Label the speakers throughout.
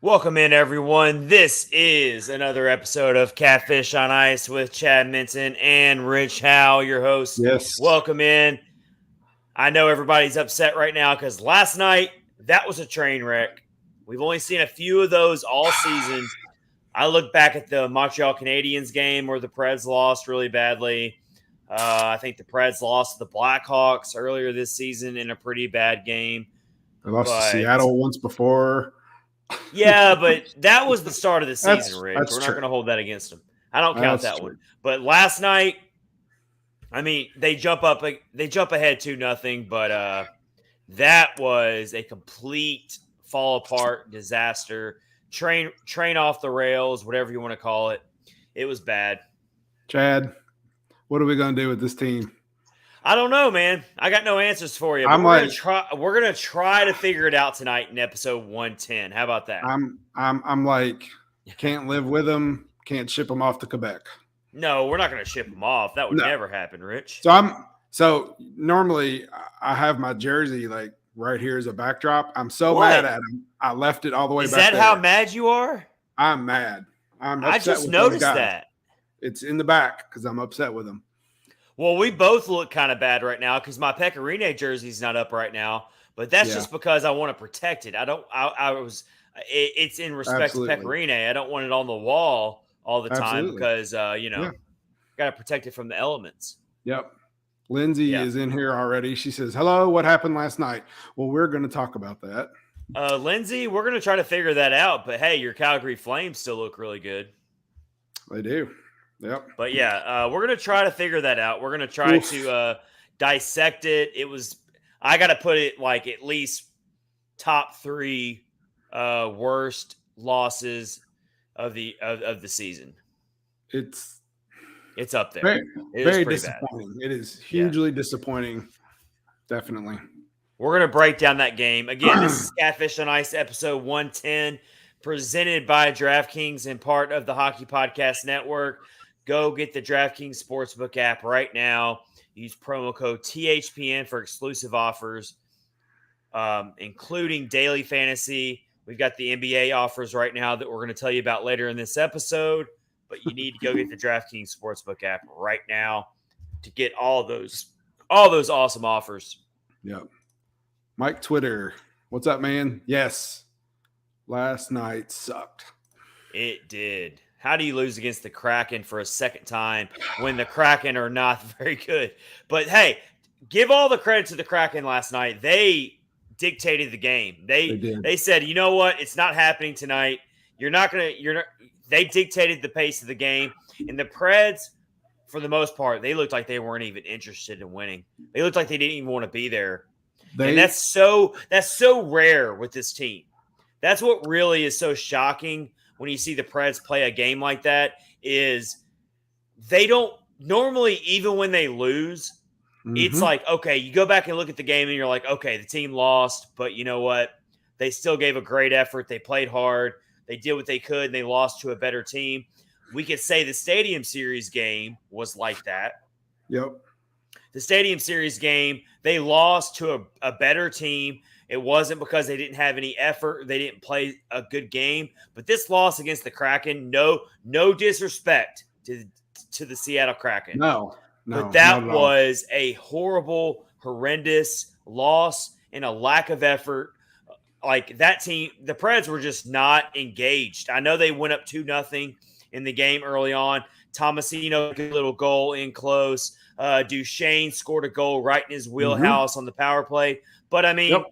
Speaker 1: Welcome in, everyone. This is another episode of Catfish on Ice with Chad Minton and Rich Howe, your host.
Speaker 2: Yes.
Speaker 1: Welcome in. I know everybody's upset right now because last night, that was a train wreck. We've only seen a few of those all season. I look back at the Montreal Canadiens game where the Preds lost really badly. I think the Preds lost to the Blackhawks earlier this season in a pretty bad game.
Speaker 2: They lost to Seattle once before.
Speaker 1: Yeah, but that was the start of the season, Rich.
Speaker 2: That's
Speaker 1: We're not
Speaker 2: true.
Speaker 1: going to hold that against them. I don't count
Speaker 2: That's
Speaker 1: that
Speaker 2: true.
Speaker 1: one. But last night, I mean, they jump ahead 2-0, but that was a complete fall apart disaster. Train off the rails, whatever you want to call it. It was bad.
Speaker 2: Chad, what are we going to do with this team?
Speaker 1: I don't know, man. I got no answers for you. But we're gonna try to figure it out tonight in episode 110. How about that?
Speaker 2: I'm like, can't live with them. Can't ship them off to Quebec.
Speaker 1: No, we're not gonna ship them off. That would never happen, Rich.
Speaker 2: So normally I have my jersey like right here as a backdrop. I'm so mad at him. I left it all the way back.
Speaker 1: Is that how mad you are?
Speaker 2: I'm mad.
Speaker 1: I just noticed that.
Speaker 2: It's in the back because I'm upset with them.
Speaker 1: Well, we both look kind of bad right now because my Pecorine jersey's not up right now, but that's just because I want to protect it. It's in respect to Pecorine. I don't want it on the wall all the time because, got to protect it from the elements.
Speaker 2: Yep. Lindsay is in here already. She says, hello, what happened last night? Well, we're going to talk about that.
Speaker 1: Lindsay, we're going to try to figure that out, but hey, your Calgary Flames still look really good.
Speaker 2: They do. Yep.
Speaker 1: But we're going to try to figure that out. We're going to try to dissect it. I got to put it like at least top 3 worst losses of the season.
Speaker 2: It's
Speaker 1: up there.
Speaker 2: Very disappointing. Bad. It is hugely disappointing. Definitely.
Speaker 1: We're going to break down that game. Again, this is Catfish on Ice, episode 110, presented by DraftKings and part of the Hockey Podcast Network. Go get the DraftKings Sportsbook app right now. Use promo code THPN for exclusive offers, including daily fantasy. We've got the NBA offers right now that we're going to tell you about later in this episode. But you need to go get the DraftKings Sportsbook app right now to get all those awesome offers.
Speaker 2: Yep. Mike Twitter, what's up, man? Yes. Last night sucked.
Speaker 1: It did. How do you lose against the Kraken for a second time when the Kraken are not very good? But hey, give all the credit to the Kraken last night. They dictated the game. They said, you know what? It's not happening tonight. They dictated the pace of the game. And the Preds, for the most part, they looked like they weren't even interested in winning. They looked like they didn't even want to be there. And that's so rare with this team. That's what really is so shocking when you see the Preds play a game like that is they don't normally, even when they lose, it's like, okay, you go back and look at the game and you're like, okay, the team lost, but you know what? They still gave a great effort. They played hard. They did what they could, and they lost to a better team. We could say the Stadium Series game was like that.
Speaker 2: Yep.
Speaker 1: The Stadium Series game, they lost to a better team. It wasn't because they didn't have any effort. They didn't play a good game. But this loss against the Kraken, no disrespect to the Seattle Kraken.
Speaker 2: No.
Speaker 1: But that was a horrible, horrendous loss and a lack of effort. Like that team, the Preds were just not engaged. I know they went up 2-0 in the game early on. Tomasino, good little goal in close. Duchesne scored a goal right in his wheelhouse on the power play. But, I mean,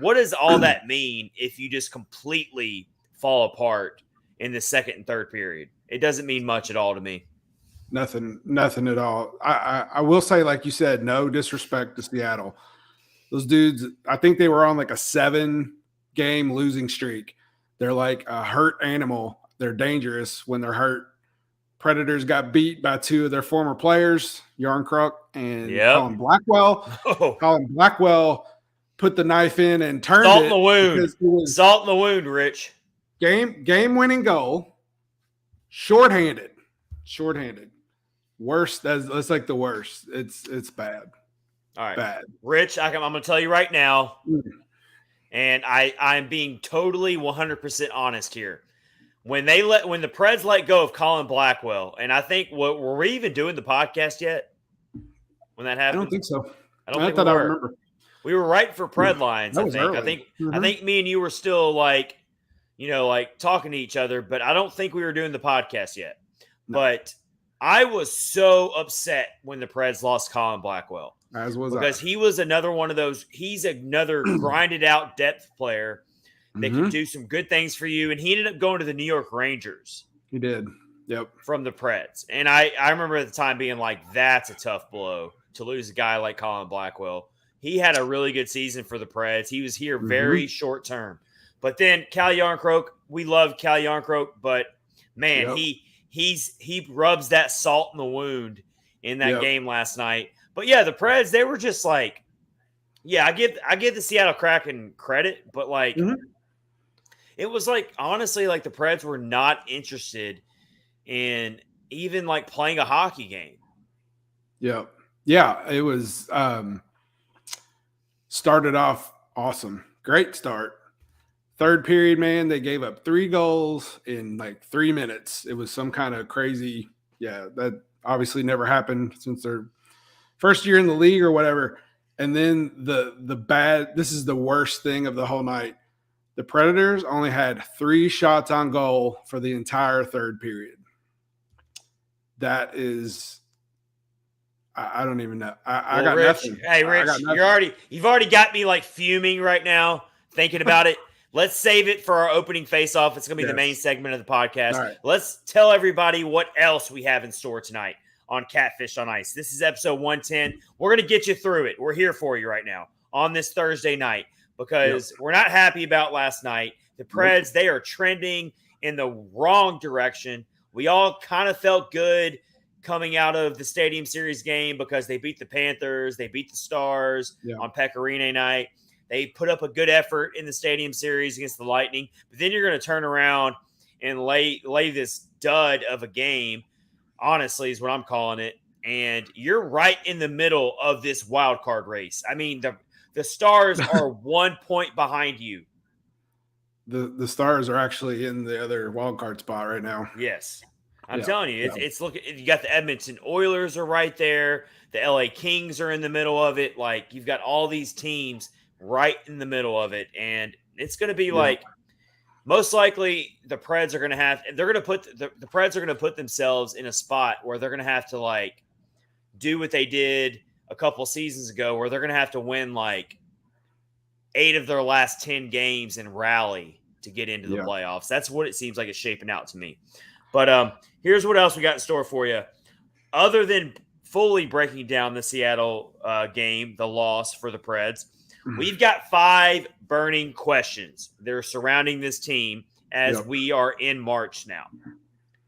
Speaker 1: what does all that mean if you just completely fall apart in the second and third period? It doesn't mean much at all to me.
Speaker 2: Nothing at all. I will say, like you said, no disrespect to Seattle. Those dudes, I think they were on like a 7-game losing streak. They're like a hurt animal. They're dangerous when they're hurt. Predators got beat by 2 of their former players, Yarncrook and Colin Blackwell. Colin Blackwell put the knife in and turned
Speaker 1: Salt in the wound. Salt in the wound, Rich.
Speaker 2: Game-winning goal. Shorthanded. Worst. That's like the worst. It's bad.
Speaker 1: All right.
Speaker 2: Bad.
Speaker 1: Rich, I'm going to tell you right now, and I'm being totally 100% honest here. When the Preds let go of Colin Blackwell, and I think were we even doing the podcast yet when that happened?
Speaker 2: I don't think so.
Speaker 1: I don't
Speaker 2: I
Speaker 1: think
Speaker 2: thought
Speaker 1: we
Speaker 2: I
Speaker 1: were.
Speaker 2: remember.
Speaker 1: We were right for Pred lines.
Speaker 2: That was early.
Speaker 1: I think me and you were still like, like talking to each other, but I don't think we were doing the podcast yet.
Speaker 2: No.
Speaker 1: But I was so upset when the Preds lost Colin Blackwell.
Speaker 2: As was
Speaker 1: because he was another one of those. He's another grinded out depth player that can do some good things for you. And he ended up going to the New York Rangers.
Speaker 2: He did. Yep.
Speaker 1: From the Preds. And I remember at the time being like, that's a tough blow to lose a guy like Colin Blackwell. He had a really good season for the Preds. He was here very short term. But then Cal Yarncroke, we love Cal Yarncroke, but man, he rubs that salt in the wound in that game last night. But yeah, the Preds, they were just like, I give the Seattle Kraken credit, but like it was like honestly, like the Preds were not interested in even like playing a hockey game.
Speaker 2: Yeah. Yeah. It was started off awesome. Great start. Third period, man, they gave up 3 goals in like 3 minutes. It was some kind of crazy. Yeah, that obviously never happened since their first year in the league or whatever. And then this is the worst thing of the whole night. The Predators only had 3 shots on goal for the entire third period. That is, I don't even know. I got
Speaker 1: Rich,
Speaker 2: nothing.
Speaker 1: Hey, Rich, you've already got me like fuming right now thinking about it. Let's save it for our opening face-off. It's going to be the main segment of the podcast. Right. Let's tell everybody what else we have in store tonight on Catfish on Ice. This is episode 110. We're going to get you through it. We're here for you right now on this Thursday night because we're not happy about last night. The Preds, they are trending in the wrong direction. We all kind of felt good coming out of the Stadium Series game because they beat the Panthers. They beat the Stars on Pecorine night. They put up a good effort in the Stadium Series against the Lightning, but then you're going to turn around and lay this dud of a game, honestly, is what I'm calling it, and you're right in the middle of this wild card race. I mean, the Stars are 1 point behind you.
Speaker 2: The Stars are actually in the other wild card spot right now.
Speaker 1: Yes. I'm telling you, it's looking. You got the Edmonton Oilers are right there. The LA Kings are in the middle of it. Like, you've got all these teams right in the middle of it, and it's going to be like most likely the Preds are going to have. They're going to put the Preds are going to put themselves in a spot where they're going to have to like do what they did a couple seasons ago, where they're going to have to win like 8 of their last 10 games and rally to get into the playoffs. That's what it seems like it's shaping out to me. But here's what else we got in store for you. Other than fully breaking down the Seattle game, the loss for the Preds, we've got 5 burning questions that are surrounding this team as we are in March now.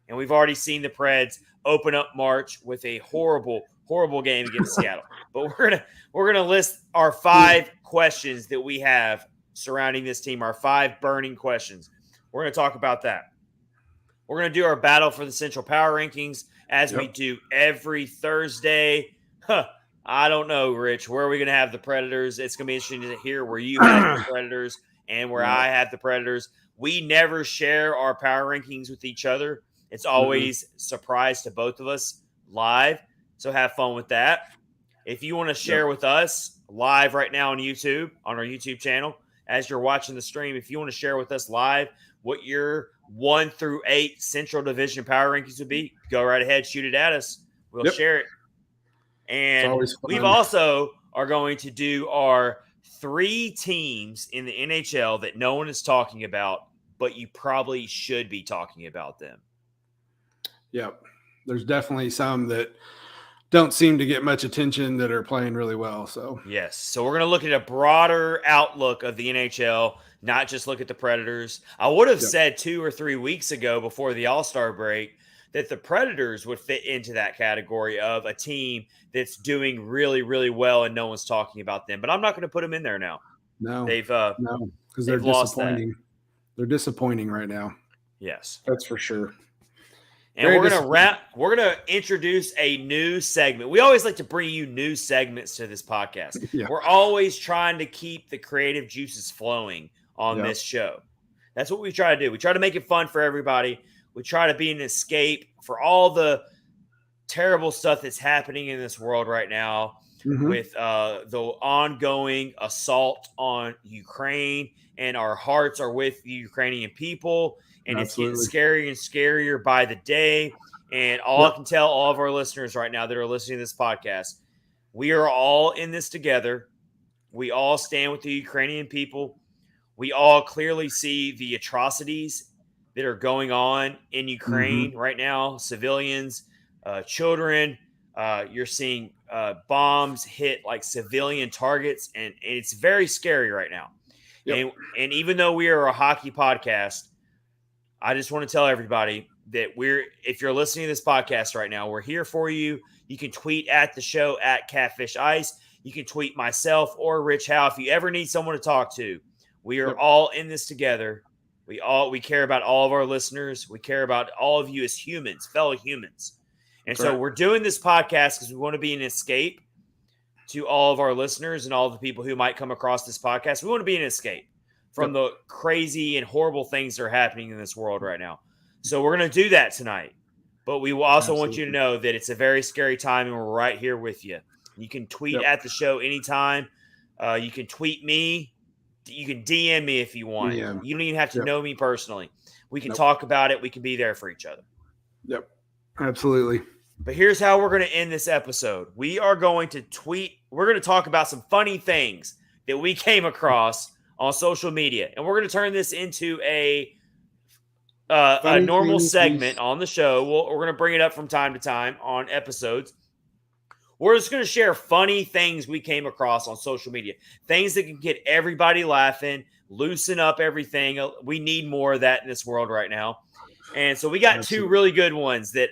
Speaker 1: And we've already seen the Preds open up March with a horrible, horrible game against Seattle. But we're gonna list our 5 questions that we have surrounding this team, our 5 burning questions. We're going to talk about that. We're going to do our battle for the Central Power Rankings as we do every Thursday. I don't know, Rich. Where are we going to have the Predators? It's going to be interesting to hear where you have the Predators and where I have the Predators. We never share our power rankings with each other. It's always surprise to both of us live. So have fun with that. If you want to share with us live right now on YouTube, on our YouTube channel, as you're watching the stream, if you want to share with us live what your 1 through 8 Central Division power rankings would be, go right ahead, shoot it at us. We'll share it. And we've also are going to do our 3 teams in the NHL that no one is talking about, but you probably should be talking about them.
Speaker 2: Yep. There's definitely some that don't seem to get much attention that are playing really well. So
Speaker 1: yes. So we're going to look at a broader outlook of the NHL, not just look at the Predators. I would have said 2 or 3 weeks ago before the All-Star break that the Predators would fit into that category of a team that's doing really, really well and no one's talking about them. But I'm not going to put them in there now.
Speaker 2: No,
Speaker 1: they've
Speaker 2: because they're disappointing. They're disappointing right now.
Speaker 1: Yes,
Speaker 2: that's for sure.
Speaker 1: And we're gonna introduce a new segment. We always like to bring you new segments to this podcast.
Speaker 2: Yeah.
Speaker 1: We're always trying to keep the creative juices flowing on this show. That's what we try to do. We try to make it fun for everybody. We try to be an escape for all the terrible stuff that's happening in this world right now with the ongoing assault on Ukraine. And our hearts are with the Ukrainian people. And
Speaker 2: Absolutely.
Speaker 1: It's getting scarier and scarier by the day. And all I can tell all of our listeners right now that are listening to this podcast, we are all in this together. We all stand with the Ukrainian people. We all clearly see the atrocities that are going on in Ukraine right now. Civilians, children, you're seeing bombs hit like civilian targets. And it's very scary right now. Yep. And even though we are a hockey podcast, I just want to tell everybody that if you're listening to this podcast right now, we're here for you. You can tweet at the show at Catfish Ice. You can tweet myself or Rich Howe if you ever need someone to talk to. We are all in this together. We care about all of our listeners. We care about all of you as humans, fellow humans. And so we're doing this podcast because we want to be an escape to all of our listeners and all the people who might come across this podcast. We want to be an escape from the crazy and horrible things that are happening in this world right now. So we're going to do that tonight. But we also want you to know that it's a very scary time and we're right here with you. You can tweet at the show anytime. You can tweet me. You can DM me if you want. You don't even have to know me personally. We can talk about it. We can be there for each other.
Speaker 2: Yep. Absolutely.
Speaker 1: But here's how we're going to end this episode. We are going to tweet. We're going to talk about some funny things that we came across on social media. And we're going to turn this into a normal segment on the show. We're going to bring it up from time to time on episodes. We're just going to share funny things we came across on social media. Things that can get everybody laughing, loosen up everything. We need more of that in this world right now. And so we got two really good ones that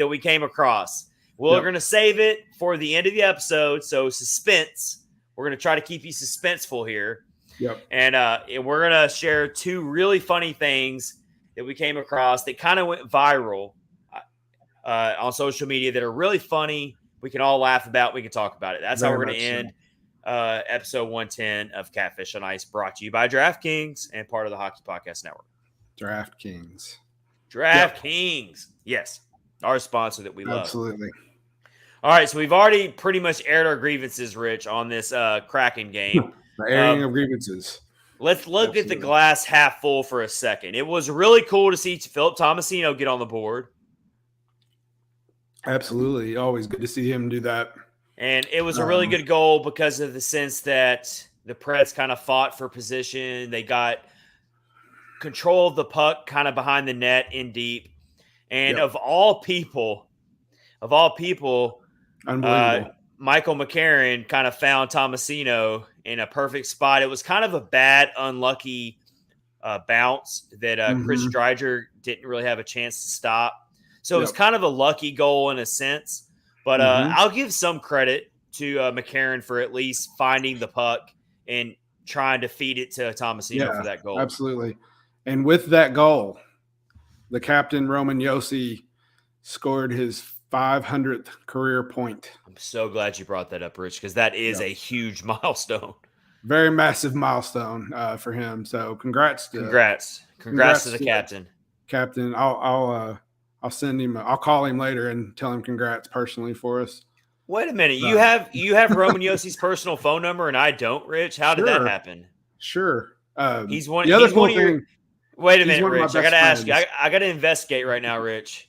Speaker 1: we came across. We're going to save it for the end of the episode. So suspense. We're going to try to keep you suspenseful here.
Speaker 2: Yep.
Speaker 1: And we're going to share two really funny things that we came across that kind of went viral on social media that are really funny. We can all laugh about. We can talk about it. That's how we're going to end episode 110 of Catfish on Ice, brought to you by DraftKings and part of the Hockey Podcast Network.
Speaker 2: DraftKings.
Speaker 1: Yes. Our sponsor that we love.
Speaker 2: Absolutely.
Speaker 1: All right. So we've already pretty much aired our grievances, Rich, on this Kraken game.
Speaker 2: The airing of grievances.
Speaker 1: Let's look at the glass half full for a second. It was really cool to see Philip Tomasino get on the board.
Speaker 2: Absolutely. Always good to see him do that.
Speaker 1: And it was a really good goal because of the sense that the Preds kind of fought for position. They got control of the puck kind of behind the net in deep. And of all people, unbelievable. Michael McCarron kind of found Tomasino in a perfect spot. It was kind of a bad, unlucky bounce that Chris Dreiger didn't really have a chance to stop. So it was kind of a lucky goal in a sense. But I'll give some credit to McCarron for at least finding the puck and trying to feed it to Tomasino for that goal.
Speaker 2: Absolutely. And with that goal, the captain, Roman Josi, scored his 500th career point.
Speaker 1: I'm so glad you brought that up, Rich, because that is a huge milestone.
Speaker 2: Very massive milestone for him. So congrats to
Speaker 1: the captain.
Speaker 2: Captain, I'll send him. I'll call him later and tell him congrats personally for us.
Speaker 1: Wait a minute. You have Roman Yosi's personal phone number and I don't, Rich? How did that happen?
Speaker 2: Sure.
Speaker 1: He's one of your. Wait a minute, Rich. I got to ask you. I got to investigate right now, Rich.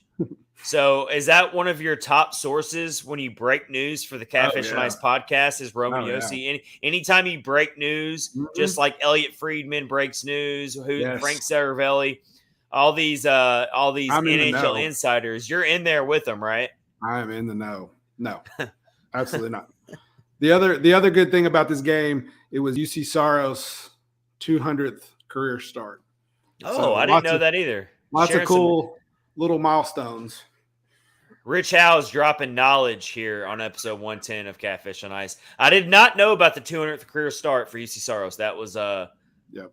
Speaker 1: So is that one of your top sources when you break news for the Catfish and Ice podcast is Roman Josi? Anytime you break news, just like Elliot Friedman breaks news, Frank Saravelli, all these NHL insiders, you're in there with them, right?
Speaker 2: I am in the know. No, absolutely not. The other good thing about this game, it was UC Saros' 200th career start.
Speaker 1: So I didn't know that either.
Speaker 2: Lots of cool little milestones.
Speaker 1: Rich Howe is dropping knowledge here on episode 110 of Catfish on Ice. I did not know about the 200th career start for UC Saros. That was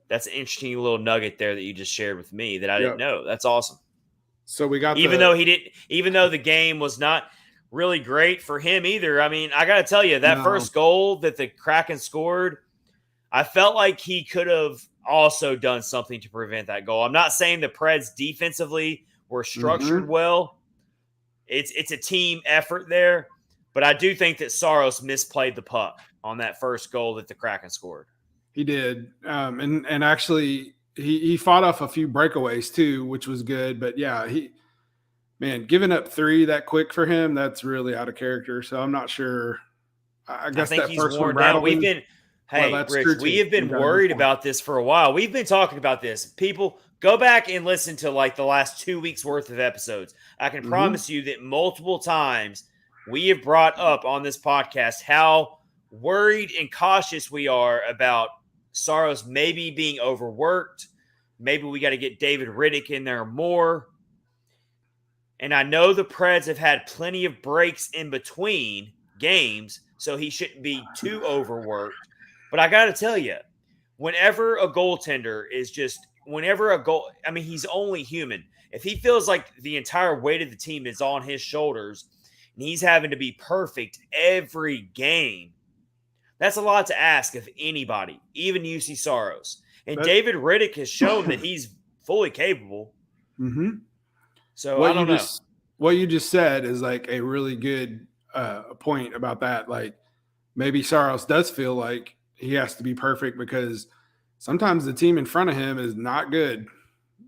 Speaker 1: that's an interesting little nugget there that you just shared with me that I didn't know. That's awesome.
Speaker 2: So we got
Speaker 1: even though the game was not really great for him either. I mean, I got to tell you, that first goal that the Kraken scored, I felt like he could have also done something to prevent that goal. I'm not saying the Preds defensively were structured well. It's a team effort there, but I do think that Saros misplayed the puck on that first goal that the Kraken scored.
Speaker 2: He did. And actually he fought off a few breakaways too, which was good. But yeah, giving up 3 that quick for him, that's really out of character. So I'm not sure. I guess
Speaker 1: think
Speaker 2: that
Speaker 1: he's
Speaker 2: first
Speaker 1: worn
Speaker 2: one
Speaker 1: down.
Speaker 2: Rich,
Speaker 1: We have been worried about this for a while. We've been talking about this. People, go back and listen to like the last 2 weeks worth of episodes. I can promise you that multiple times we have brought up on this podcast how worried and cautious we are about Saros maybe being overworked. Maybe we got to get David Riddick in there more. And I know the Preds have had plenty of breaks in between games, so he shouldn't be too overworked. But I got to tell you, whenever a goaltender is he's only human. If he feels like the entire weight of the team is on his shoulders and he's having to be perfect every game, that's a lot to ask of anybody, even Jusi Saros. And David Riddick has shown that he's fully capable. So I don't know.
Speaker 2: What you just said is like a really good point about that. Like maybe Saros does feel like he has to be perfect because sometimes the team in front of him is not good.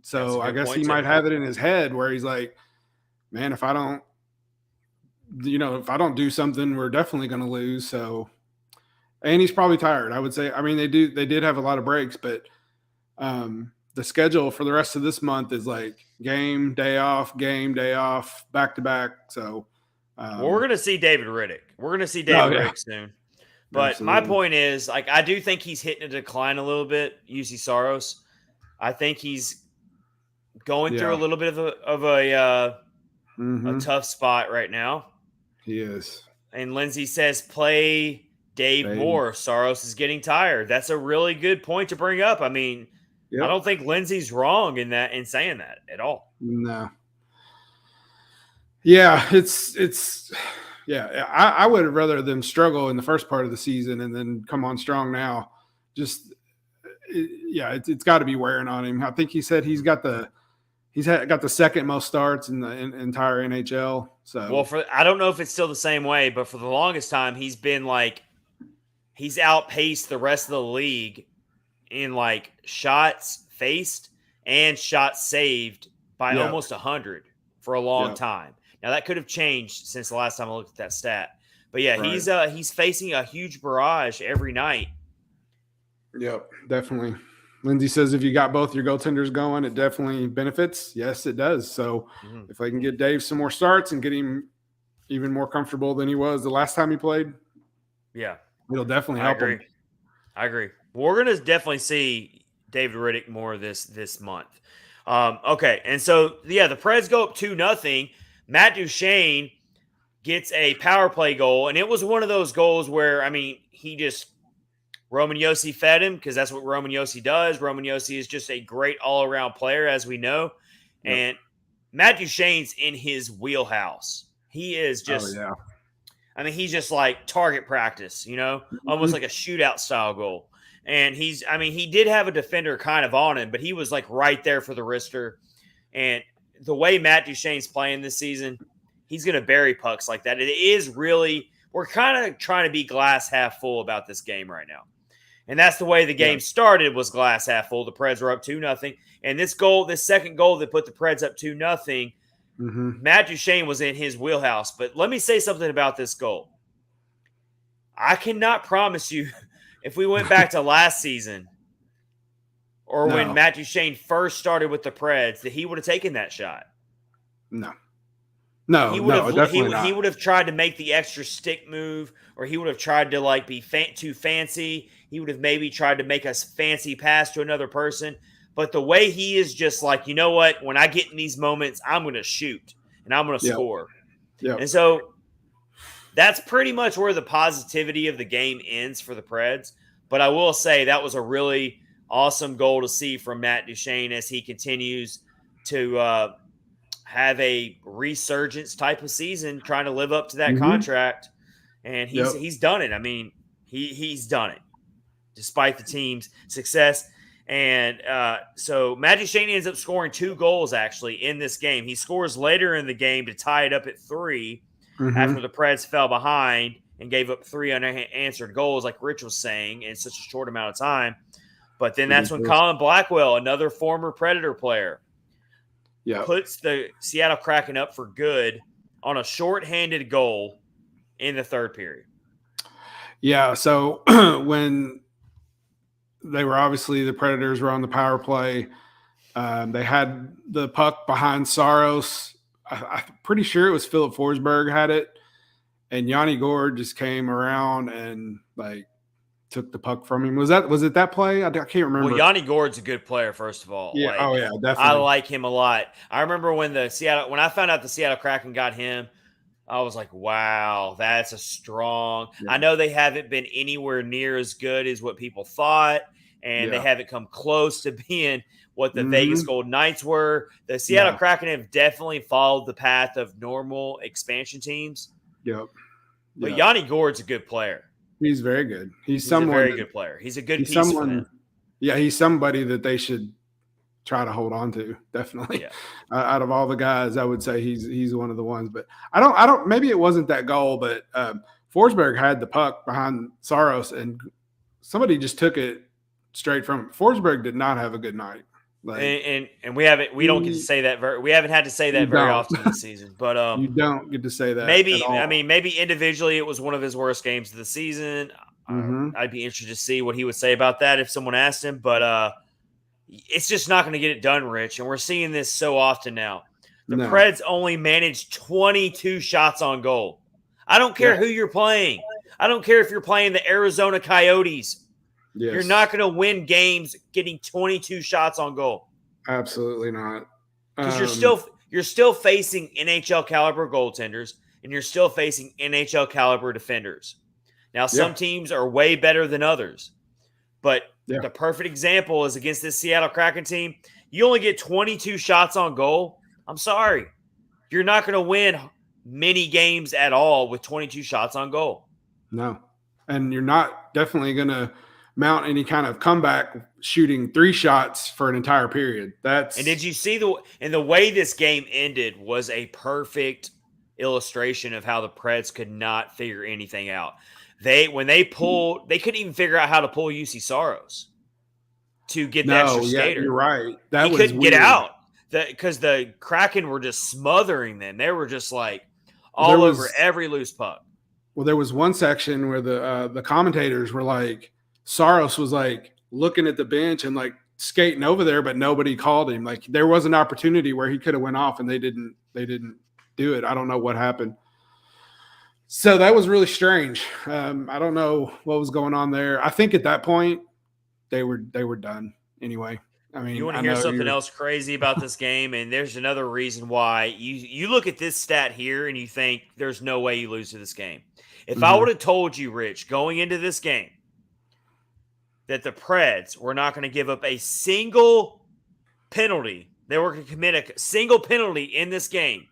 Speaker 2: So I guess he might have it in his head where he's like, man, if I don't do something, we're definitely going to lose. So, and he's probably tired, I would say. I mean, they did have a lot of breaks, but the schedule for the rest of this month is like game, day off, back to back. So,
Speaker 1: we're going to see David Riddick. We're going to see David Riddick soon. But
Speaker 2: Absolutely.
Speaker 1: My point is, like, I do think he's hitting a decline a little bit, Jusi Saros. I think he's going through a little bit of a tough spot right now.
Speaker 2: He is.
Speaker 1: And Lindsay says, play Dave Moore. Saros is getting tired. That's a really good point to bring up. I mean, I don't think Lindsay's wrong in saying that at all.
Speaker 2: No. Yeah, I would have rather them struggle in the first part of the season and then come on strong now. It's got to be wearing on him. I think he said he's got the second most starts in the entire NHL. So
Speaker 1: I don't know if it's still the same way, but for the longest time he's been like he's outpaced the rest of the league in like shots faced and shots saved by almost 100 for a long time. Now that could have changed since the last time I looked at that stat. But he's facing a huge barrage every night.
Speaker 2: Yep, definitely. Lindsay says if you got both your goaltenders going, it definitely benefits. Yes, it does. So if I can get Dave some more starts and get him even more comfortable than he was the last time he played, it'll definitely help him.
Speaker 1: I agree. We're going to definitely see David Riddick more this month. Okay, and so, the Preds go up 2-0. Matt Duchene gets a power play goal, and it was one of those goals where, I mean, Roman Josi fed him because that's what Roman Josi does. Roman Josi is just a great all-around player, as we know. Yep. And Matt Duchene's in his wheelhouse. He is just I mean, he's just like target practice, almost like a shootout style goal. And he did have a defender kind of on him, but he was like right there for the wrister. And the way Matt Duchene's playing this season, he's going to bury pucks like that. It is really, we're kind of trying to be glass half full about this game right now. And that's the way the game started, was glass half full. The Preds were up 2-0. And this second goal that put the Preds up 2-0, Matt Duchene was in his wheelhouse. But let me say something about this goal. I cannot promise you, if we went back to last season or when Matt Duchene first started with the Preds, that he would have taken that shot.
Speaker 2: No,
Speaker 1: he would have tried to make the extra stick move, or he would have tried to like be too fancy. He would have maybe tried to make a fancy pass to another person. But the way he is just like, you know what? When I get in these moments, I'm going to shoot and I'm going to score. Yep. And so that's pretty much where the positivity of the game ends for the Preds. But I will say that was a really awesome goal to see from Matt Duchene as he continues to have a resurgence type of season, trying to live up to that
Speaker 2: Mhm.
Speaker 1: contract, and
Speaker 2: Yep.
Speaker 1: he's done it. I mean, he's done it despite the team's success. And so Magic Shaney ends up scoring 2 goals actually in this game. He scores later in the game to tie it up at 3 after
Speaker 2: Mhm.
Speaker 1: the Preds fell behind and gave up 3 unanswered goals, like Rich was saying, in such a short amount of time. But then that's when
Speaker 2: Ridiculous.
Speaker 1: Colin Blackwell, another former Predator player,
Speaker 2: Yep.
Speaker 1: puts the Seattle Kraken up for good on a shorthanded goal in the third period.
Speaker 2: Yeah. So when they were obviously the Predators were on the power play, they had the puck behind Saros. I'm pretty sure it was Philip Forsberg had it, and Yanni Gord just came around and like took the puck from him. Was it that play? I can't remember.
Speaker 1: Well, Yanni Gord's a good player, first of all.
Speaker 2: Yeah.
Speaker 1: Like,
Speaker 2: Oh yeah,
Speaker 1: I
Speaker 2: definitely.
Speaker 1: like him a lot. I remember when I found out the Seattle Kraken got him, I was like, wow, that's a strong.
Speaker 2: Yeah.
Speaker 1: I know they haven't been anywhere near as good as what people thought, and they
Speaker 2: Yeah.
Speaker 1: haven't come close to being what the
Speaker 2: Mhm.
Speaker 1: Vegas Golden Knights were. The Seattle
Speaker 2: No.
Speaker 1: Kraken have definitely followed the path of normal expansion teams.
Speaker 2: Yep.
Speaker 1: But
Speaker 2: Yep.
Speaker 1: Yanni Gord's a good player.
Speaker 2: He's very good.
Speaker 1: He's a very good player. He's a good
Speaker 2: He's
Speaker 1: piece for them.
Speaker 2: Yeah, he's somebody that they should try to hold on to. Definitely,
Speaker 1: Yeah.
Speaker 2: Out of all the guys, I would say he's one of the ones. But I don't. Maybe it wasn't that goal, but Forsberg had the puck behind Saros, and somebody just took it straight from him. Forsberg did not have a good night. Like,
Speaker 1: and we don't get to say that we haven't had to say that very often this season. But
Speaker 2: you don't get to say that.
Speaker 1: maybe
Speaker 2: at all.
Speaker 1: I mean maybe individually it was one of his worst games of the season.
Speaker 2: Mhm.
Speaker 1: I'd be interested to see what he would say about that if someone asked him. But it's just not going to get it done, Rich. And we're seeing this so often now. The
Speaker 2: No.
Speaker 1: Preds only managed 22 shots on goal. I don't care who you're playing. I don't care if you're playing the Arizona Coyotes.
Speaker 2: Yes.
Speaker 1: You're not going to win games getting 22 shots on goal.
Speaker 2: Absolutely not.
Speaker 1: Because you're still facing NHL caliber goaltenders, and you're still facing NHL caliber defenders. Now, some teams are way better than others, but the perfect example is against this Seattle Kraken team. You only get 22 shots on goal. I'm sorry. You're not going to win many games at all with 22 shots on goal.
Speaker 2: No. And you're not definitely going to mount any kind of comeback shooting 3 shots for an entire period. And
Speaker 1: did you see the way this game ended was a perfect illustration of how the Preds could not figure anything out. When they pulled, they couldn't even figure out how to pull Josi Saros to get the extra skater.
Speaker 2: You're right.
Speaker 1: He couldn't get out because the Kraken were just smothering them. They were just like all over every loose puck.
Speaker 2: Well, there was one section where the commentators were like, Saros was like looking at the bench and like skating over there, but nobody called him. Like there was an opportunity where he could have went off, and they didn't do it. I don't know what happened. So that was really strange. I don't know what was going on there. I think at that point they were done anyway. I mean,
Speaker 1: you want to hear something else crazy about this game, and there's another reason why you look at this stat here and you think there's no way you lose to this game. If I would have told you, Rich, going into this game that the Preds were not going to give up a single penalty, they were going to commit a single penalty in this game,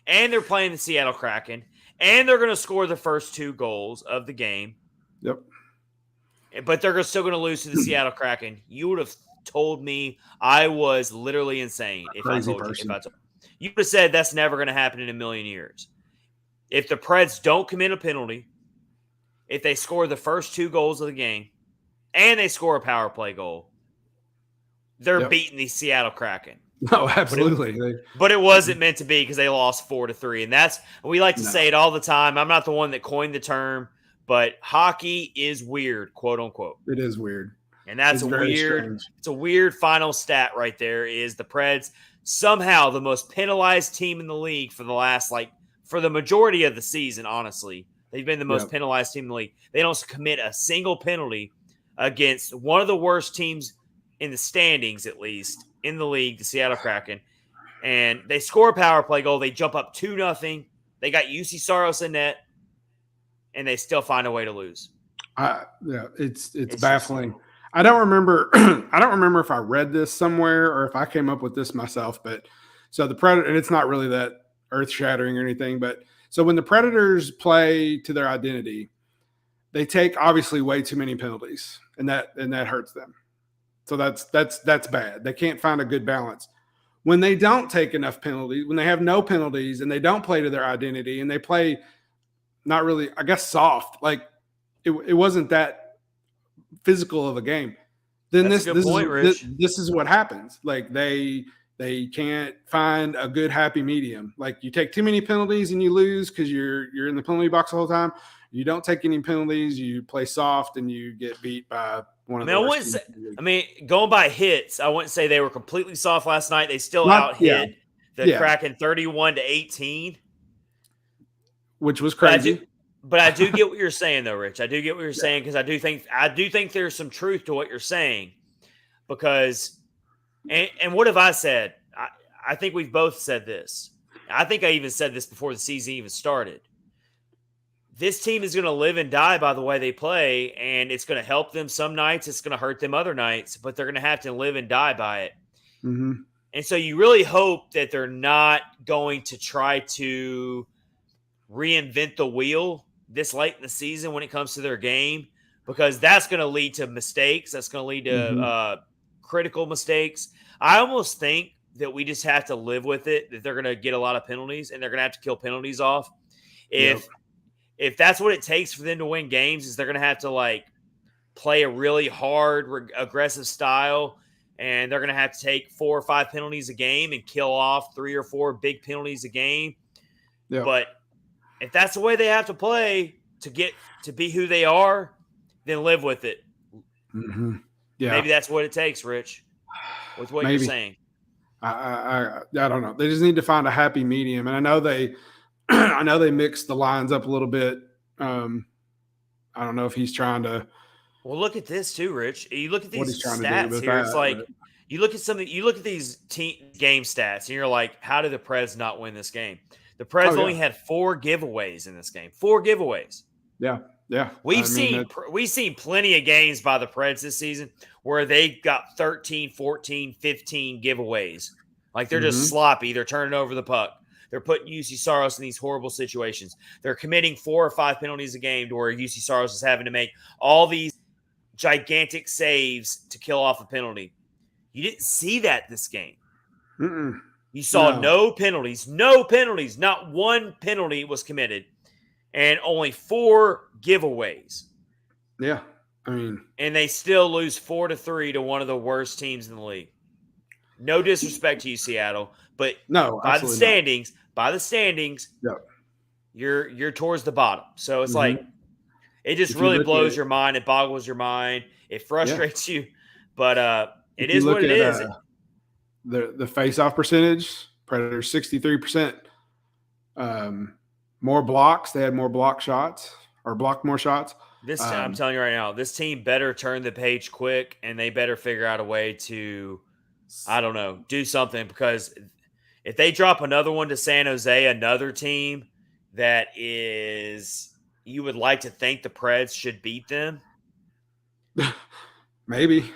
Speaker 1: and they're playing the Seattle Kraken, and they're going to score the first 2 goals of the game.
Speaker 2: Yep.
Speaker 1: But they're still going to lose to the Seattle Kraken. You would have told me I was literally insane if I told you. You would have said that's never going to happen in a million years. If the Preds don't commit a penalty, if they score the first 2 goals of the game, and they score a power play goal, they're beating the Seattle Kraken.
Speaker 2: No, absolutely.
Speaker 1: But it wasn't meant to be because they lost 4-3. And we like to say it all the time. I'm not the one that coined the term, but hockey is weird, quote unquote.
Speaker 2: It is weird.
Speaker 1: And that's it's a weird final stat right there is the Preds, somehow the most penalized team in the league for the majority of the season, honestly. They've been the most penalized team in the league. They don't commit a single penalty against one of the worst teams in the standings, at least, in the league, the Seattle Kraken. And they score a power play goal. They jump up 2-0. They got Josi Saros in net, and they still find a way to lose.
Speaker 2: It's baffling. I don't remember if I read this somewhere or if I came up with this myself, but So the Predator, and it's not really that earth shattering or anything, but so when the Predators play to their identity, they take obviously way too many penalties, and that hurts them. So that's bad. They can't find a good balance. When they don't take enough penalties, when they have no penalties and they don't play to their identity and they play not really, I guess, soft, like it wasn't that physical of a game, then this is what happens. Like they can't find a good happy medium. Like you take too many penalties and you lose because you're in the penalty box the whole time. You don't take any penalties, you play soft and you get beat by one of the worst teams.
Speaker 1: Going by hits, I wouldn't say they were completely soft last night. They still out-hit the Kraken 31-18.
Speaker 2: Which was crazy.
Speaker 1: But I do get what you're saying, though, Rich. I do get what you're saying because I do think there's some truth to what you're saying. Because, and what have I said? I think we've both said this. I think I even said this before the season even started. This team is going to live and die by the way they play, and it's going to help them some nights. It's going to hurt them other nights, but they're going to have to live and die by it.
Speaker 2: Mm-hmm.
Speaker 1: And so you really hope that they're not going to try to reinvent the wheel this late in the season when it comes to their game, because that's going to lead to mistakes. That's going to lead to critical mistakes. I almost think that we just have to live with it, that they're going to get a lot of penalties and they're going to have to kill penalties off. If that's what it takes for them to win games, is they're going to have to play a really hard, aggressive style, and they're going to have to take 4 or 5 penalties a game and kill off 3 or 4 big penalties a game.
Speaker 2: Yeah.
Speaker 1: But if that's the way they have to play to get to be who they are, then live with it.
Speaker 2: Mm-hmm. Yeah.
Speaker 1: Maybe that's what it takes, Rich, with what you're saying.
Speaker 2: I don't know. They just need to find a happy medium. And I know they mixed the lines up a little bit. I don't know if he's trying to.
Speaker 1: Well, look at this too, Rich. You look at these
Speaker 2: stats
Speaker 1: here. It's like you look at these game stats, and you're like, how did the Preds not win this game? The Preds only had 4 giveaways in this game. 4 giveaways.
Speaker 2: Yeah.
Speaker 1: We've seen plenty of games by the Preds this season where they got 13, 14, 15 giveaways. Like they're just sloppy. They're turning over the puck. They're putting UC Saros in these horrible situations. They're committing 4 or 5 penalties a game to where UC Saros is having to make all these gigantic saves to kill off a penalty. You didn't see that this game.
Speaker 2: Mm-mm.
Speaker 1: You saw no penalties. Not one penalty was committed, and only 4 giveaways.
Speaker 2: Yeah,
Speaker 1: and they still lose 4-3 to one of the worst teams in the league. No disrespect to you, Seattle, but by the standings, you're towards the bottom. So it's like it just really blows your mind. It boggles your mind. It frustrates you, but it is what it is.
Speaker 2: The face-off percentage, Predators 63%. More blocks. They had more block shots or blocked more shots.
Speaker 1: I'm telling you right now, this team better turn the page quick, and they better figure out a way to, I don't know, do something, because if they drop another one to San Jose, another team that is, you would like to think the Preds should beat them.
Speaker 2: Maybe.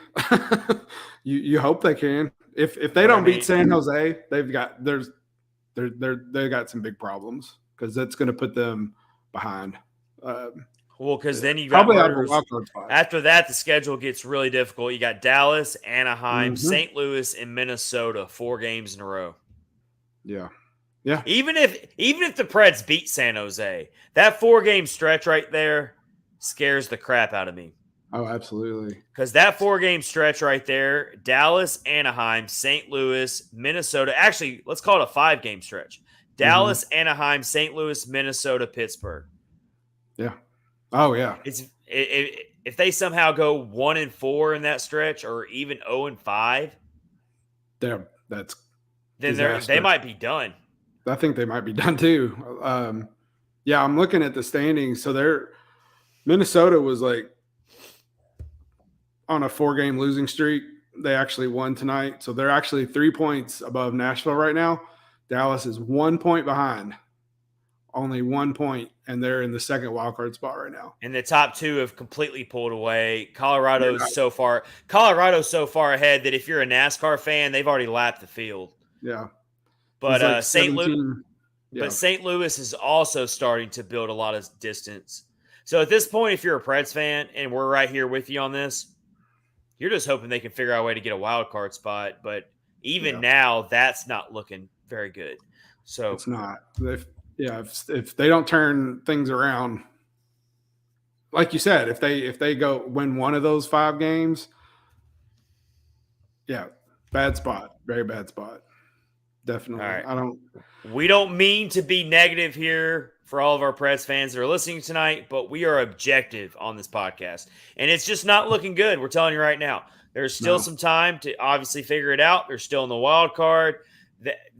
Speaker 2: you hope they can. If they don't beat San Jose, they've got some big problems, because that's going to put them behind.
Speaker 1: Well, because then you got after that, the schedule gets really difficult. You got Dallas, Anaheim, St. Louis, and Minnesota, 4 games in a row.
Speaker 2: Yeah.
Speaker 1: Even if the Preds beat San Jose, that 4-game stretch right there scares the crap out of me.
Speaker 2: Oh, absolutely.
Speaker 1: Because that 4-game stretch right there, Dallas, Anaheim, St. Louis, Minnesota. Actually, let's call it a 5-game stretch. Dallas, Anaheim, St. Louis, Minnesota, Pittsburgh.
Speaker 2: Yeah. Oh, yeah.
Speaker 1: If they somehow go 1-4 in that stretch, or even 0-5,
Speaker 2: then
Speaker 1: they might be done.
Speaker 2: I think they might be done too. I'm looking at the standings. So Minnesota was on a 4-game losing streak. They actually won tonight, so they're actually 3 points above Nashville right now. Dallas is 1 point behind. Only 1 point, and they're in the second wildcard spot right now.
Speaker 1: And the top 2 have completely pulled away. Colorado's so far ahead that if you're a NASCAR fan, they've already lapped the field.
Speaker 2: Yeah.
Speaker 1: But
Speaker 2: like
Speaker 1: St. Louis,
Speaker 2: 17. Yeah.
Speaker 1: but St. Louis is also starting to build a lot of distance. So at this point, if you're a Preds fan and we're right here with you on this, you're just hoping they can figure out a way to get a wild card spot. But even now, that's not looking very good. So
Speaker 2: it's not. If they don't turn things around, like you said, if they go win one of those 5 games, bad spot, very bad spot. Definitely.
Speaker 1: All right. We don't mean to be negative here for all of our Preds fans that are listening tonight, but we are objective on this podcast. And it's just not looking good. We're telling you right now. There's still some time to obviously figure it out. They're still in the wild card.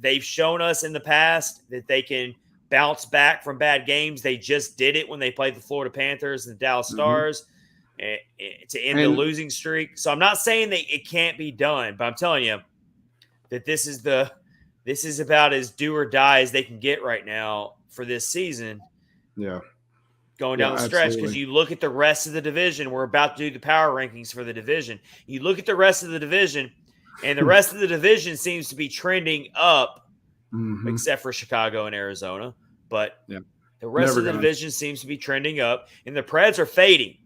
Speaker 1: They've shown us in the past that they can bounce back from bad games. They just did it when they played the Florida Panthers and the Dallas Stars to end the losing streak. So I'm not saying that it can't be done, but I'm telling you that this is about as do or die as they can get right now for this season.
Speaker 2: Yeah.
Speaker 1: Going down the stretch, because you look at the rest of the division. We're about to do the power rankings for the division. You look at the rest of the division, and the rest of the division seems to be trending up, except for Chicago and Arizona. But the rest of the division seems to be trending up, and the Preds are fading.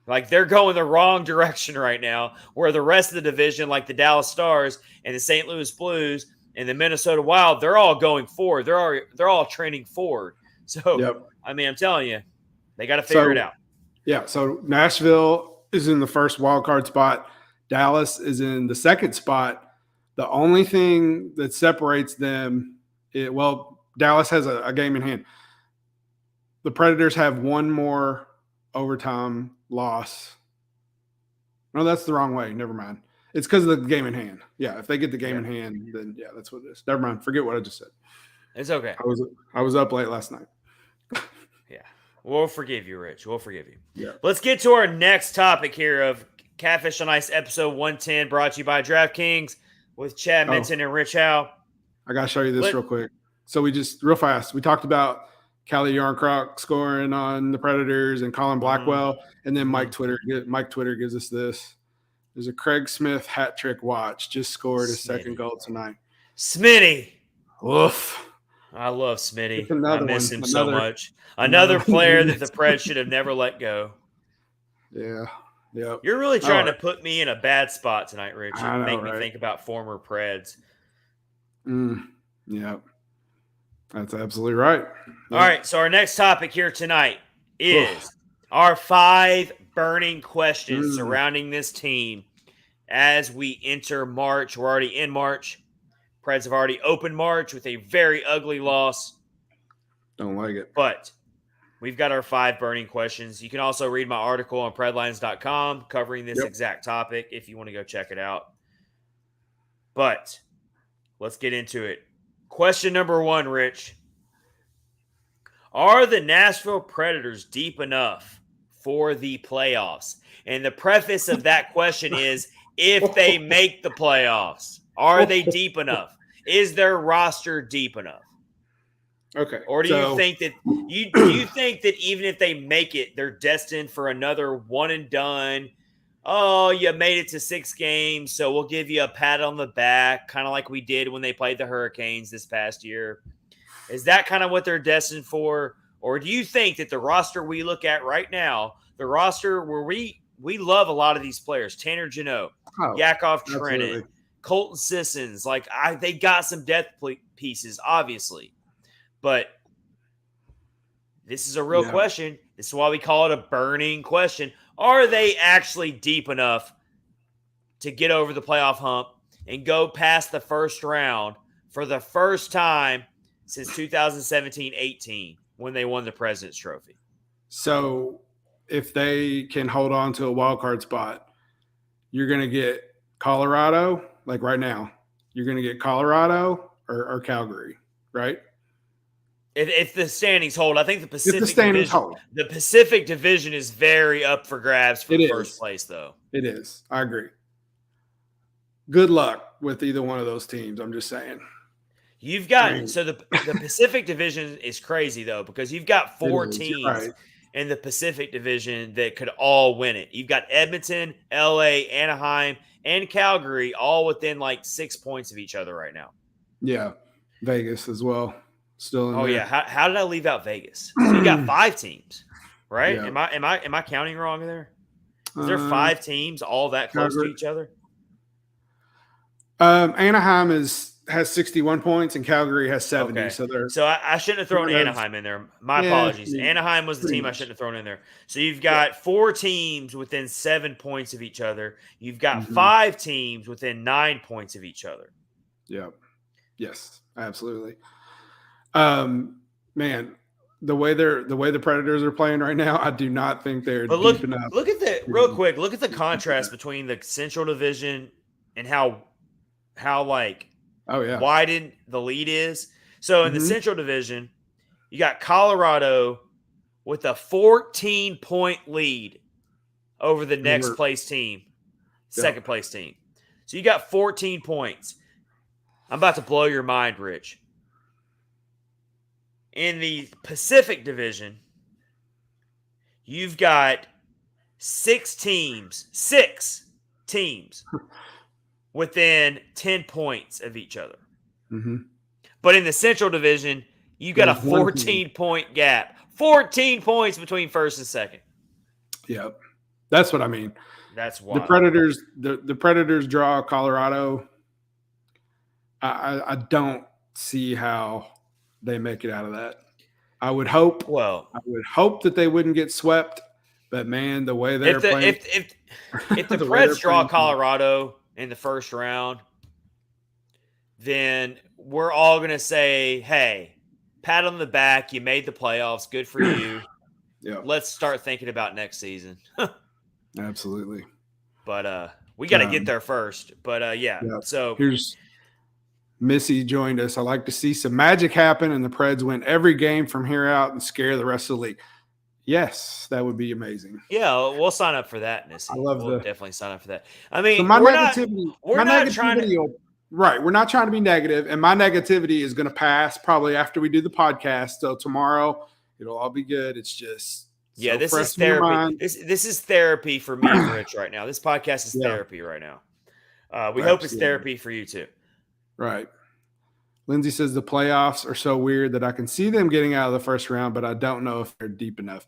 Speaker 1: Like, they're going the wrong direction right now, where the rest of the division, like the Dallas Stars and the St. Louis Blues and the Minnesota Wild, they're all going forward. They're all trending forward. So, I mean, I'm telling you, they got to figure it out.
Speaker 2: Yeah, so Nashville is in the first wild card spot. Dallas is in the second spot. The only thing that separates them, Dallas has a game in hand. The Predators have one more overtime loss. No, that's the wrong way. Never mind. It's because of the game in hand. Yeah, if they get the game in hand, then that's what it is. Never mind. Forget what I just said.
Speaker 1: It's okay.
Speaker 2: I was up late last night.
Speaker 1: We'll forgive you, Rich. We'll forgive you.
Speaker 2: Yeah.
Speaker 1: Let's get to our next topic here of Catfish on Ice, episode 110, brought to you by DraftKings with Chad Minton and Rich Howe.
Speaker 2: I got to show you this real quick. So real fast, we talked about Calle Yarncroc scoring on the Predators and Colin Blackwell, and then Mike Twitter gives us this. There's a Craig Smith hat trick watch. Just scored his second goal tonight.
Speaker 1: Smitty.
Speaker 2: Woof.
Speaker 1: I love Smitty. I miss him so much. Another player that the Preds should have never let go.
Speaker 2: Yeah. Yeah.
Speaker 1: You're really trying to put me in a bad spot tonight, Rich.
Speaker 2: And make
Speaker 1: me think about former Preds.
Speaker 2: Yeah. That's absolutely right.
Speaker 1: All right. So our next topic here tonight is our 5 burning questions surrounding this team as we enter March. We're already in March. Preds have already opened March with a very ugly loss.
Speaker 2: Don't like it.
Speaker 1: But we've got our 5 burning questions. You can also read my article on predlines.com covering this exact topic if you want to go check it out. But let's get into it. Question number 1, Rich. Are the Nashville Predators deep enough for the playoffs? And the preface of that question is, if they make the playoffs, are they deep enough? Is their roster deep enough?
Speaker 2: Okay.
Speaker 1: Or do you think that you think that even if they make it, they're destined for another one and done? Oh, you made it to 6 games, so we'll give you a pat on the back, kind of like we did when they played the Hurricanes this past year. Is that kind of what they're destined for? Or do you think that the roster we look at right now, the roster where we love a lot of these players, Tanner Jeannot, Yakov Trenin, Colton Sissons, they got some depth pieces, obviously. But this is a real question. This is why we call it a burning question. Are they actually deep enough to get over the playoff hump and go past the first round for the first time since 2017-18 when they won the President's Trophy?
Speaker 2: So if they can hold on to a wild card spot, you're going to get Colorado, like right now. You're going to get Colorado or Calgary, right?
Speaker 1: If the standings hold, I think the Pacific
Speaker 2: the
Speaker 1: Pacific Division is very up for grabs for first place, though.
Speaker 2: It is. I agree. Good luck with either one of those teams. I'm just saying.
Speaker 1: You've got so the Pacific Division is crazy though, because you've got 4 teams in the Pacific Division that could all win it. You've got Edmonton, LA, Anaheim, and Calgary all within 6 points of each other right now.
Speaker 2: Yeah. Vegas as well. Still in
Speaker 1: Oh
Speaker 2: there.
Speaker 1: yeah. How did I leave out Vegas? So you got 5 teams, right?
Speaker 2: Yeah.
Speaker 1: Am I counting wrong there? Is there 5 teams all that close to each other?
Speaker 2: Anaheim has 61 points and Calgary has 70.
Speaker 1: Okay.
Speaker 2: So
Speaker 1: I shouldn't have thrown Anaheim in there. My apologies. Anaheim was the team I shouldn't have thrown in there. So you've got 4 teams within 7 points of each other. You've got 5 teams within 9 points of each other.
Speaker 2: Yep. Yes, absolutely. Man, the way the Predators are playing right now, I do not think they're deep enough.
Speaker 1: Look at the contrast between the Central Division and how widened the lead is. So in the Central Division, you got Colorado with a 14-point lead over the next place team, second place team. So you got 14 points. I'm about to blow your mind, Rich. In the Pacific Division, you've got 6 teams within 10 points of each other. But in the Central Division, you got a 14-point gap. 14 points between first and second.
Speaker 2: Yep. That's what I mean.
Speaker 1: That's wild.
Speaker 2: The Predators draw Colorado. I don't see how they make it out of that. I would hope that they wouldn't get swept, but man, the way they're playing.
Speaker 1: If the Preds draw Colorado in the first round, then we're all going to say, hey, pat on the back. You made the playoffs. Good for you. Let's start thinking about next season.
Speaker 2: Absolutely.
Speaker 1: But we got to get there first. But so
Speaker 2: here's Missy joined us. I like to see some magic happen and the Preds win every game from here out and scare the rest of the league. Yes, that would be amazing.
Speaker 1: Yeah, we'll sign up for that, Missy. We'll definitely sign up for that. I mean,
Speaker 2: so we're not trying to we're not trying to be negative, and my negativity is going to pass probably after we do the podcast. So tomorrow it'll all be good. It's just
Speaker 1: this is therapy. This is therapy for me and Rich right now. This podcast is therapy right now. We hope it's therapy for you too.
Speaker 2: Right. Lindsay says the playoffs are so weird that I can see them getting out of the first round, but I don't know if they're deep enough.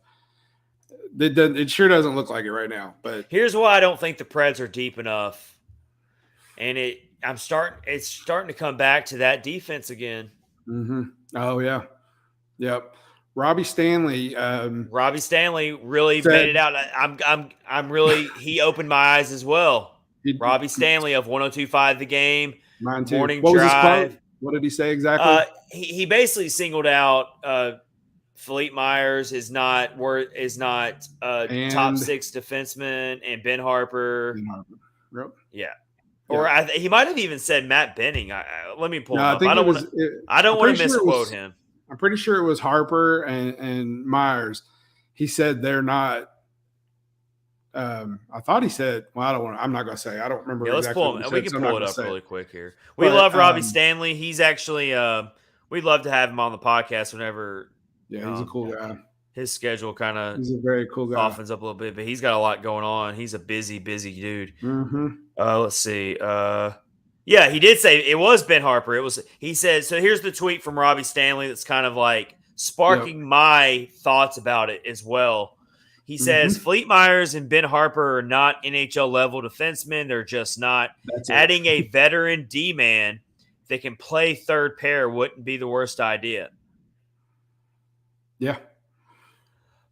Speaker 2: It sure doesn't look like it right now. But
Speaker 1: here's why I don't think the Preds are deep enough, and it's starting to come back to that defense again.
Speaker 2: Oh yeah, yep. Robbie Stanley
Speaker 1: really made it out. I'm really he opened my eyes as well. Robbie Stanley of 102.5 The Game.
Speaker 2: Mine too.
Speaker 1: Morning
Speaker 2: what
Speaker 1: Drive.
Speaker 2: Was his quote? What did he say exactly?
Speaker 1: He basically singled out Philippe Myers is not top 6 defenseman, and Ben Harper.
Speaker 2: Yep.
Speaker 1: Yeah. Or he might have even said Matt Benning. Let me pull him up.
Speaker 2: I
Speaker 1: don't want to misquote him.
Speaker 2: I'm pretty sure it was Harper and Myers. He said they're not. I thought he said, well, I'm not going to say. I don't remember.
Speaker 1: Yeah, let's pull him. We can pull it up really quick here. We love Robbie Stanley. He's actually, we'd love to have him on the podcast whenever.
Speaker 2: Yeah, he's a cool guy.
Speaker 1: His schedule kind of.
Speaker 2: He's a very cool guy.
Speaker 1: Softens up a little bit, but he's got a lot going on. He's a busy dude. Let's see. Yeah, he did say it was Ben Harper. He said, so here's the tweet from Robbie Stanley that's kind of like sparking my thoughts about it as well. He says, Fleet Myers and Ben Harper are not NHL level defensemen. They're just not. Adding a veteran D-man that can play third pair wouldn't be the worst idea.
Speaker 2: Yeah.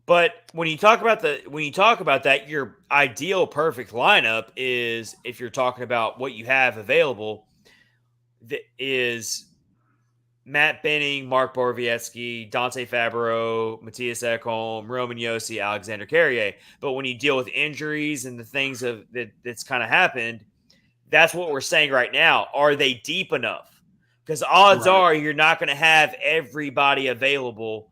Speaker 1: But when you talk about that, your ideal perfect lineup is, if you're talking about what you have available, is Matt Benning, Mark Borowiecki, Dante Fabro, Matthias Ekholm, Roman Josi, Alexander Carrier. But when you deal with injuries and the things that's kind of happened, that's what we're saying right now. Are they deep enough? Because odds are you're not going to have everybody available.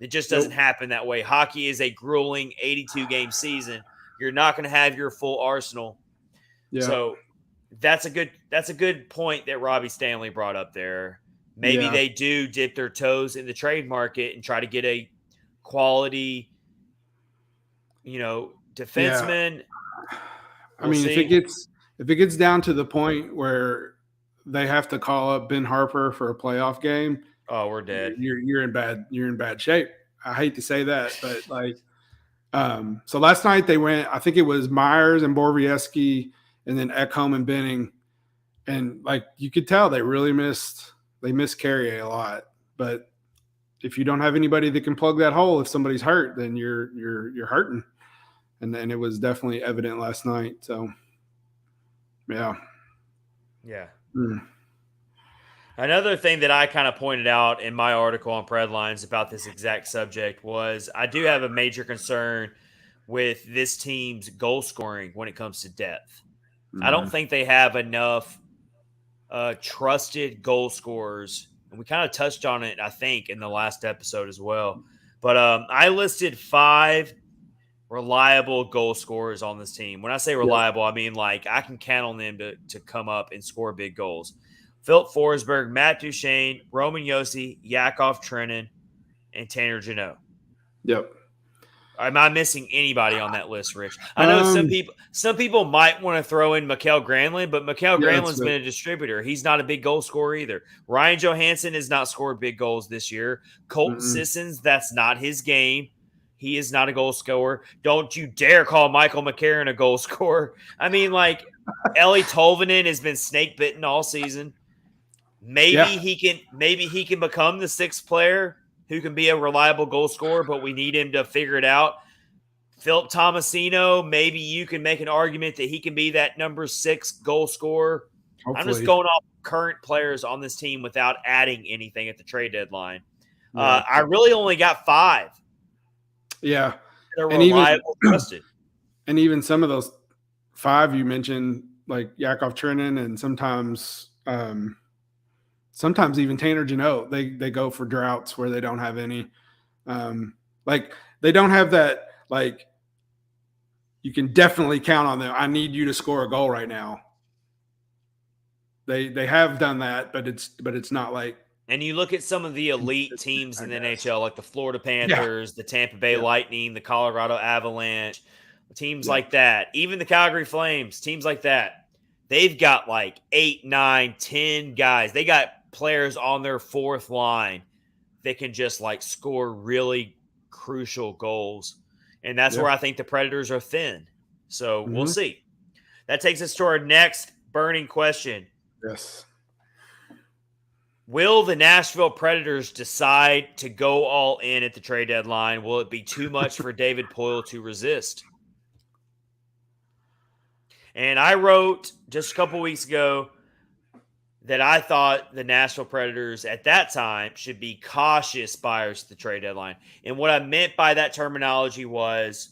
Speaker 1: It just doesn't happen that way. Hockey is a grueling 82-game season. You're not going to have your full arsenal. Yeah. So that's a good point that Robbie Stanley brought up there. Maybe they do dip their toes in the trade market and try to get a quality, defenseman.
Speaker 2: I mean, if it gets down to the point where they have to call up Ben Harper for a playoff game,
Speaker 1: Oh, we're dead.
Speaker 2: you're in bad shape. I hate to say that, but like, so last night they went. I think it was Myers and Borvieski, and then Ekholm and Benning, and like you could tell they really missed Carrier a lot. But if you don't have anybody that can plug that hole, if somebody's hurt, then you're hurting, and then it was definitely evident last night. So, yeah.
Speaker 1: Another thing that I kind of pointed out in my article on Predlines about this exact subject was I do have a major concern with this team's goal scoring when it comes to depth. I don't think they have enough trusted goal scorers, and we kind of touched on it, I think, in the last episode as well. But I listed 5 reliable goal scorers on this team. When I say reliable, I mean like I can count on them to come up and score big goals. Philip Forsberg, Matt Duchene, Roman Josi, Yakov Trenin, and Tanner Jeannot.
Speaker 2: Yep.
Speaker 1: Am I missing anybody on that list, Rich? I know some people might want to throw in Mikael Granlund, but Mikael Granlund's been a distributor. He's not a big goal scorer either. Ryan Johansson has not scored big goals this year. Colton Sissons, that's not his game. He is not a goal scorer. Don't you dare call Michael McCarron a goal scorer. I mean, like, Ellie Tolvanen has been snake bitten all season. Maybe he can become the 6th player who can be a reliable goal scorer, but we need him to figure it out. Philip Tomasino, maybe you can make an argument that he can be that number 6 goal scorer. Hopefully. I'm just going off current players on this team without adding anything at the trade deadline. I really only got 5.
Speaker 2: Yeah.
Speaker 1: They're reliable, trusted.
Speaker 2: And even some of those 5 you mentioned, like Yakov Trenin and sometimes even Tanner Jeannot, they go for droughts where they don't have any. Like they don't have that, like, you can definitely count on them. I need you to score a goal right now. They have done that, but it's not like.
Speaker 1: And you look at some of the elite teams in the NHL, like the Florida Panthers, the Tampa Bay Lightning, the Colorado Avalanche, teams like that. Even the Calgary Flames, teams like that. They've got like 8, 9, 10 guys. They got players on their 4th line that can just like score really crucial goals. And that's where I think the Predators are thin. So we'll see. That takes us to our next burning question.
Speaker 2: Yes.
Speaker 1: Will the Nashville Predators decide to go all in at the trade deadline? Will it be too much for David Poile to resist? And I wrote just a couple weeks ago that I thought the Nashville Predators at that time should be cautious buyers at the trade deadline. And what I meant by that terminology was,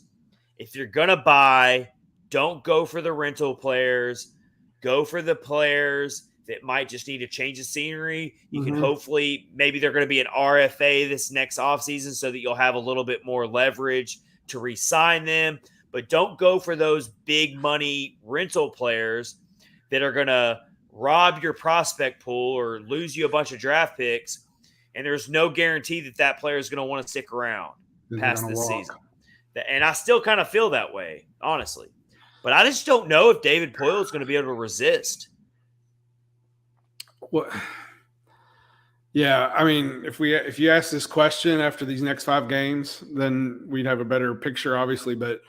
Speaker 1: if you're going to buy, don't go for the rental players. Go for the players that might just need a change of scenery. You can hopefully, maybe they're going to be an RFA this next offseason so that you'll have a little bit more leverage to re-sign them. But don't go for those big money rental players that are going to rob your prospect pool or lose you a bunch of draft picks. And there's no guarantee that that player is going to want to stick around past this season. And I still kind of feel that way, honestly. But I just don't know if David Poile is going to be able to resist.
Speaker 2: Well, yeah, I mean, if you ask this question after these next 5 games, then we'd have a better picture, obviously. But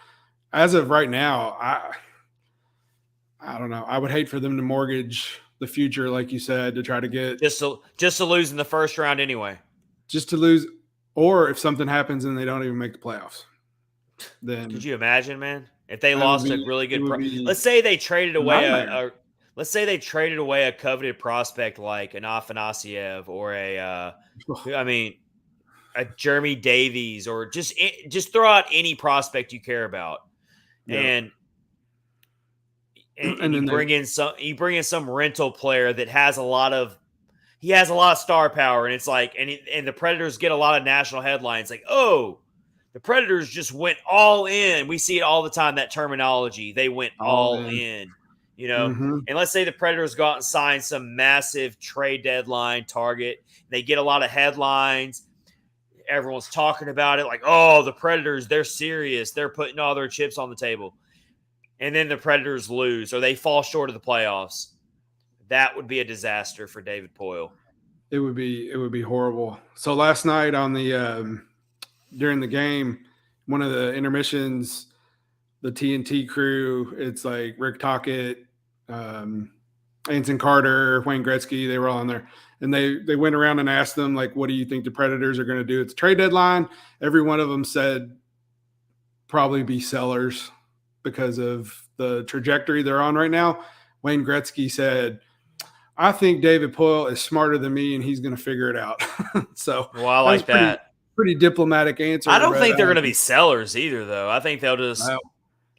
Speaker 2: as of right now, I don't know. I would hate for them to mortgage the future, like you said, to try to get
Speaker 1: just to lose in the first round anyway.
Speaker 2: Just to lose, or if something happens and they don't even make the playoffs, then
Speaker 1: could you imagine, man? If they lost a really good, let's say they traded away a coveted prospect like an Afanasyev or a Jeremy Davies, or just throw out any prospect you care about, and you bring in some rental player that has a lot of star power, and it's like, and the Predators get a lot of national headlines like, oh, the Predators just went all in. We see it all the time, that terminology. They went all in, you know? And let's say the Predators go out and sign some massive trade deadline target. They get a lot of headlines. Everyone's talking about it like, oh, the Predators, they're serious. They're putting all their chips on the table. And then the Predators lose or they fall short of the playoffs. that would be a disaster for David Poile.
Speaker 2: It would be horrible. So last night on the during the game, one of the intermissions, the TNT crew, it's like Rick Tocchet, Anson Carter, Wayne Gretzky, they were all on there. And they went around and asked them, like, what do you think the Predators are going to do at the trade deadline? Every one of them said probably be sellers because of the trajectory they're on right now. Wayne Gretzky said, I think David Poile is smarter than me and he's going to figure it out. So,
Speaker 1: well, I like that.
Speaker 2: Pretty diplomatic answer.
Speaker 1: I don't think they're going to be sellers either, though. I think they'll just. No.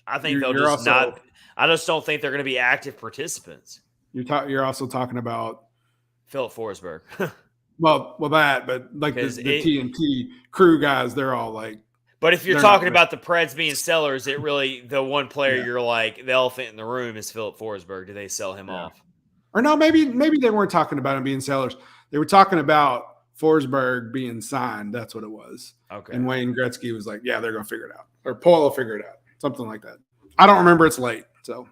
Speaker 1: I think they'll just also, not. I just don't think they're going to be active participants.
Speaker 2: You're also talking about
Speaker 1: Philip Forsberg.
Speaker 2: well, that, but like the TNT crew guys, they're all like.
Speaker 1: But if you're talking about the Preds being sellers, it really the one player you're like the elephant in the room is Philip Forsberg. Do they sell him off?
Speaker 2: Or no, maybe they weren't talking about him being sellers. They were talking about Forsberg being signed. That's what it was.
Speaker 1: Okay.
Speaker 2: And Wayne Gretzky was like, "Yeah, they're gonna figure it out," or Poile will figure it out, something like that. I don't remember. It's late, so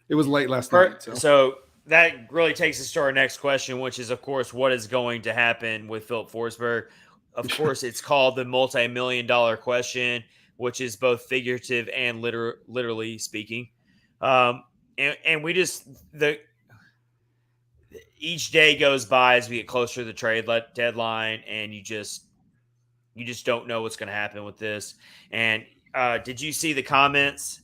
Speaker 2: it was late last night.
Speaker 1: So that really takes us to our next question, which is, of course, what is going to happen with Philip Forsberg? Of course, it's called the multi-million-dollar question, which is both figurative and literally speaking. And we just each day goes by as we get closer to the trade deadline, and you just don't know what's going to happen with this. And did you see the comments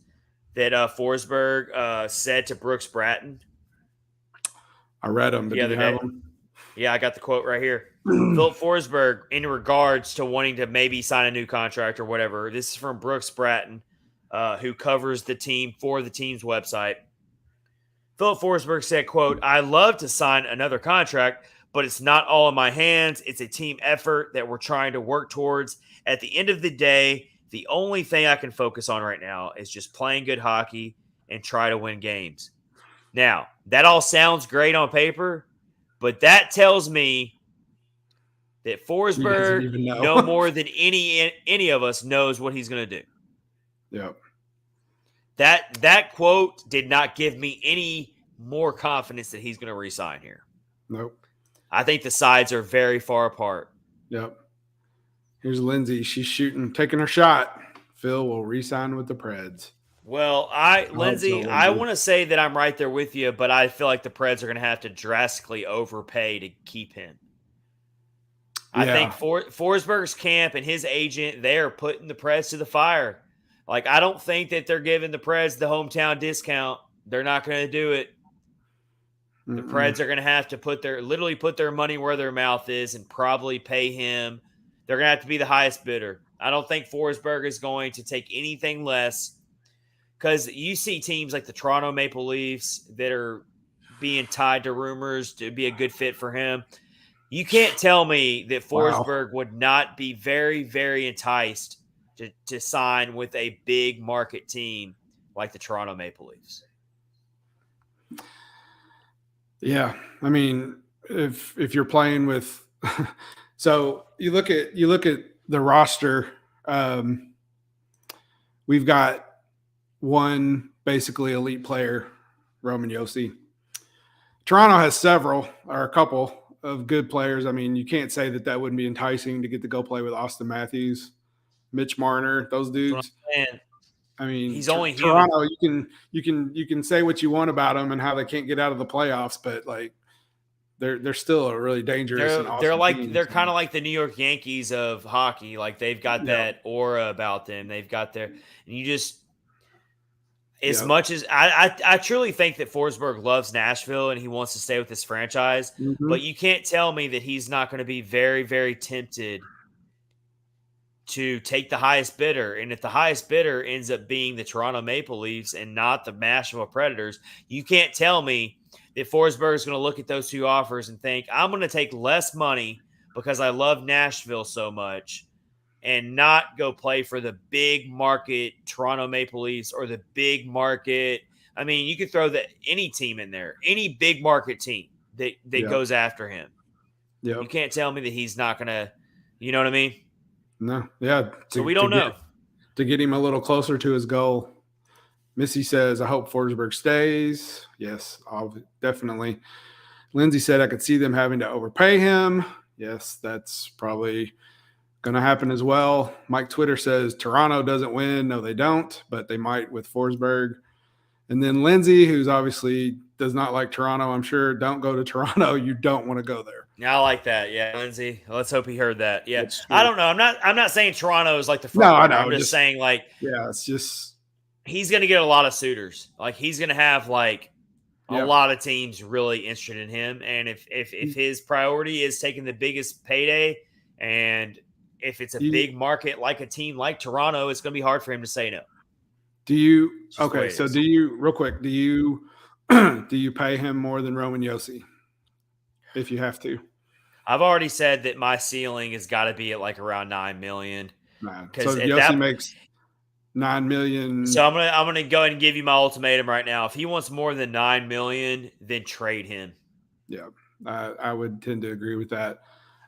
Speaker 1: that Forsberg said to Brooks Bratton?
Speaker 2: I read them. Did you have them?
Speaker 1: Yeah, I got the quote right here. Philip Forsberg, in regards to wanting to maybe sign a new contract or whatever. This is from Brooks Bratton, who covers the team for the team's website. Philip Forsberg said, quote, I love to sign another contract, but it's not all in my hands. It's a team effort that we're trying to work towards. At the end of the day, the only thing I can focus on right now is just playing good hockey and try to win games. Now, that all sounds great on paper, but that tells me that Forsberg, no more than any of us, knows what he's going to do.
Speaker 2: Yep.
Speaker 1: That quote did not give me any more confidence that he's going to re-sign here.
Speaker 2: Nope.
Speaker 1: I think the sides are very far apart.
Speaker 2: Yep. Here's Lindsay. She's taking her shot. Phil will re-sign with the Preds.
Speaker 1: Well, Lindsay, I want to say that I'm right there with you, but I feel like the Preds are going to have to drastically overpay to keep him. I think Forsberg's camp and his agent, they are putting the Preds to the fire. Like, I don't think that they're giving the Preds the hometown discount. They're not going to do it. The Preds are going to have to put their money where their mouth is and probably pay him. They're going to have to be the highest bidder. I don't think Forsberg is going to take anything less, because you see teams like the Toronto Maple Leafs that are being tied to rumors to be a good fit for him. You can't tell me that Forsberg would not be very, very enticed to sign with a big market team like the Toronto Maple Leafs.
Speaker 2: Yeah, I mean, if you're playing with, so you look at the roster. We've got one basically elite player, Roman Josi. Toronto has several or a couple of good players. I mean, you can't say that wouldn't be enticing to get to go play with Austin Matthews, Mitch Marner, those dudes. I mean,
Speaker 1: he's only
Speaker 2: Toronto. You can say what you want about them and how they can't get out of the playoffs, but like they're still a really dangerous.
Speaker 1: They're kind of like the New York Yankees of hockey. Like, they've got that aura about them. They've got and you just. As much as I truly think that Forsberg loves Nashville and he wants to stay with this franchise, but you can't tell me that he's not going to be very, very tempted to take the highest bidder. And if the highest bidder ends up being the Toronto Maple Leafs and not the Nashville Predators, you can't tell me that Forsberg is going to look at those two offers and think, I'm going to take less money because I love Nashville so much, and not go play for the big market Toronto Maple Leafs or the big market. I mean, you could throw any team in there, any big market team that goes after him. You can't tell me that he's not going to, you know what I mean?
Speaker 2: No. Yeah.
Speaker 1: So we don't know.
Speaker 2: To get him a little closer to his goal. Missy says, I hope Forsberg stays. Yes, definitely. Lindsay said, I could see them having to overpay him. Yes, that's probably going to happen as well. Mike Twitter says Toronto doesn't win. No, they don't, but they might with Forsberg. And then Lindsay, who's obviously does not like Toronto, I'm sure, don't go to Toronto. You don't want to go there.
Speaker 1: Yeah, I like that. Yeah, Lindsay. Let's hope he heard that. Yeah, I don't know. I'm not saying Toronto is like the front.
Speaker 2: No, I know.
Speaker 1: I'm just saying like,
Speaker 2: yeah, it's just
Speaker 1: he's going to get a lot of suitors. Like he's going to have like a lot of teams really interested in him. And if his priority is taking the biggest payday, and if it's a big market like a team like Toronto, it's going to be hard for him to say no.
Speaker 2: Do you real quick? Do you do you pay him more than Roman Josi if you have to?
Speaker 1: I've already said that my ceiling has got to be at like around $9 million.
Speaker 2: So Josi makes $9 million.
Speaker 1: So I'm gonna go ahead and give you my ultimatum right now. If he wants more than $9 million, then trade him.
Speaker 2: Yeah, I would tend to agree with that.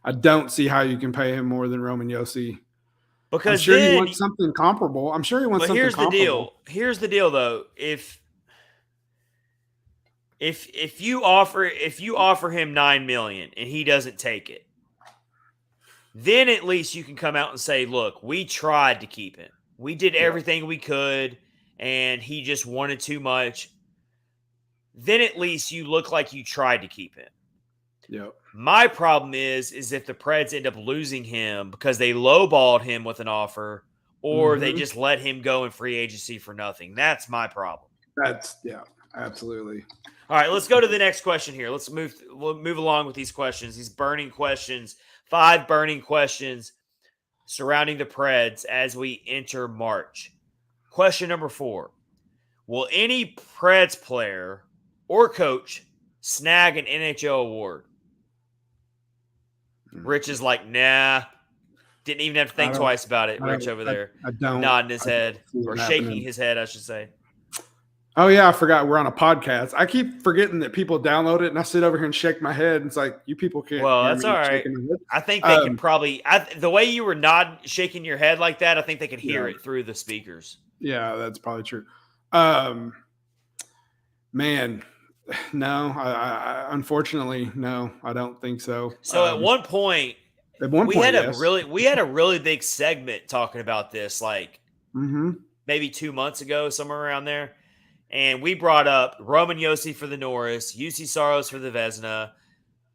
Speaker 2: I don't see how you can pay him more than Roman Josi.
Speaker 1: Because
Speaker 2: I'm sure he wants something comparable. I'm sure he wants something comparable.
Speaker 1: Here's the deal, though. If you offer him $9 million and he doesn't take it, then at least you can come out and say, "Look, we tried to keep him. We did everything we could, and he just wanted too much." Then at least you look like you tried to keep him.
Speaker 2: Yep.
Speaker 1: My problem is if the Preds end up losing him because they lowballed him with an offer, or they just let him go in free agency for nothing. That's my problem.
Speaker 2: Absolutely.
Speaker 1: All right, let's go to the next question here. We'll move along with these questions. These burning questions, 5 burning questions surrounding the Preds as we enter March. Question number 4. Will any Preds player or coach snag an NHL award? Rich is like, nah. Didn't even have to think twice about it. Rich over there.
Speaker 2: I don't.
Speaker 1: Nodding his head. Or shaking his head, I should say.
Speaker 2: Oh, yeah, I forgot we're on a podcast. I keep forgetting that people download it, and I sit over here and shake my head. And it's like, you people can't.
Speaker 1: Well, that's all right. I think they can probably – the way you were shaking your head like that, I think they could hear it through the speakers.
Speaker 2: Yeah, that's probably true. Man – no, I unfortunately, no, I don't think so.
Speaker 1: So at one point, we had a really big segment talking about this, like maybe 2 months ago, somewhere around there, and we brought up Roman Josi for the Norris, Juuse Saros for the Vezina,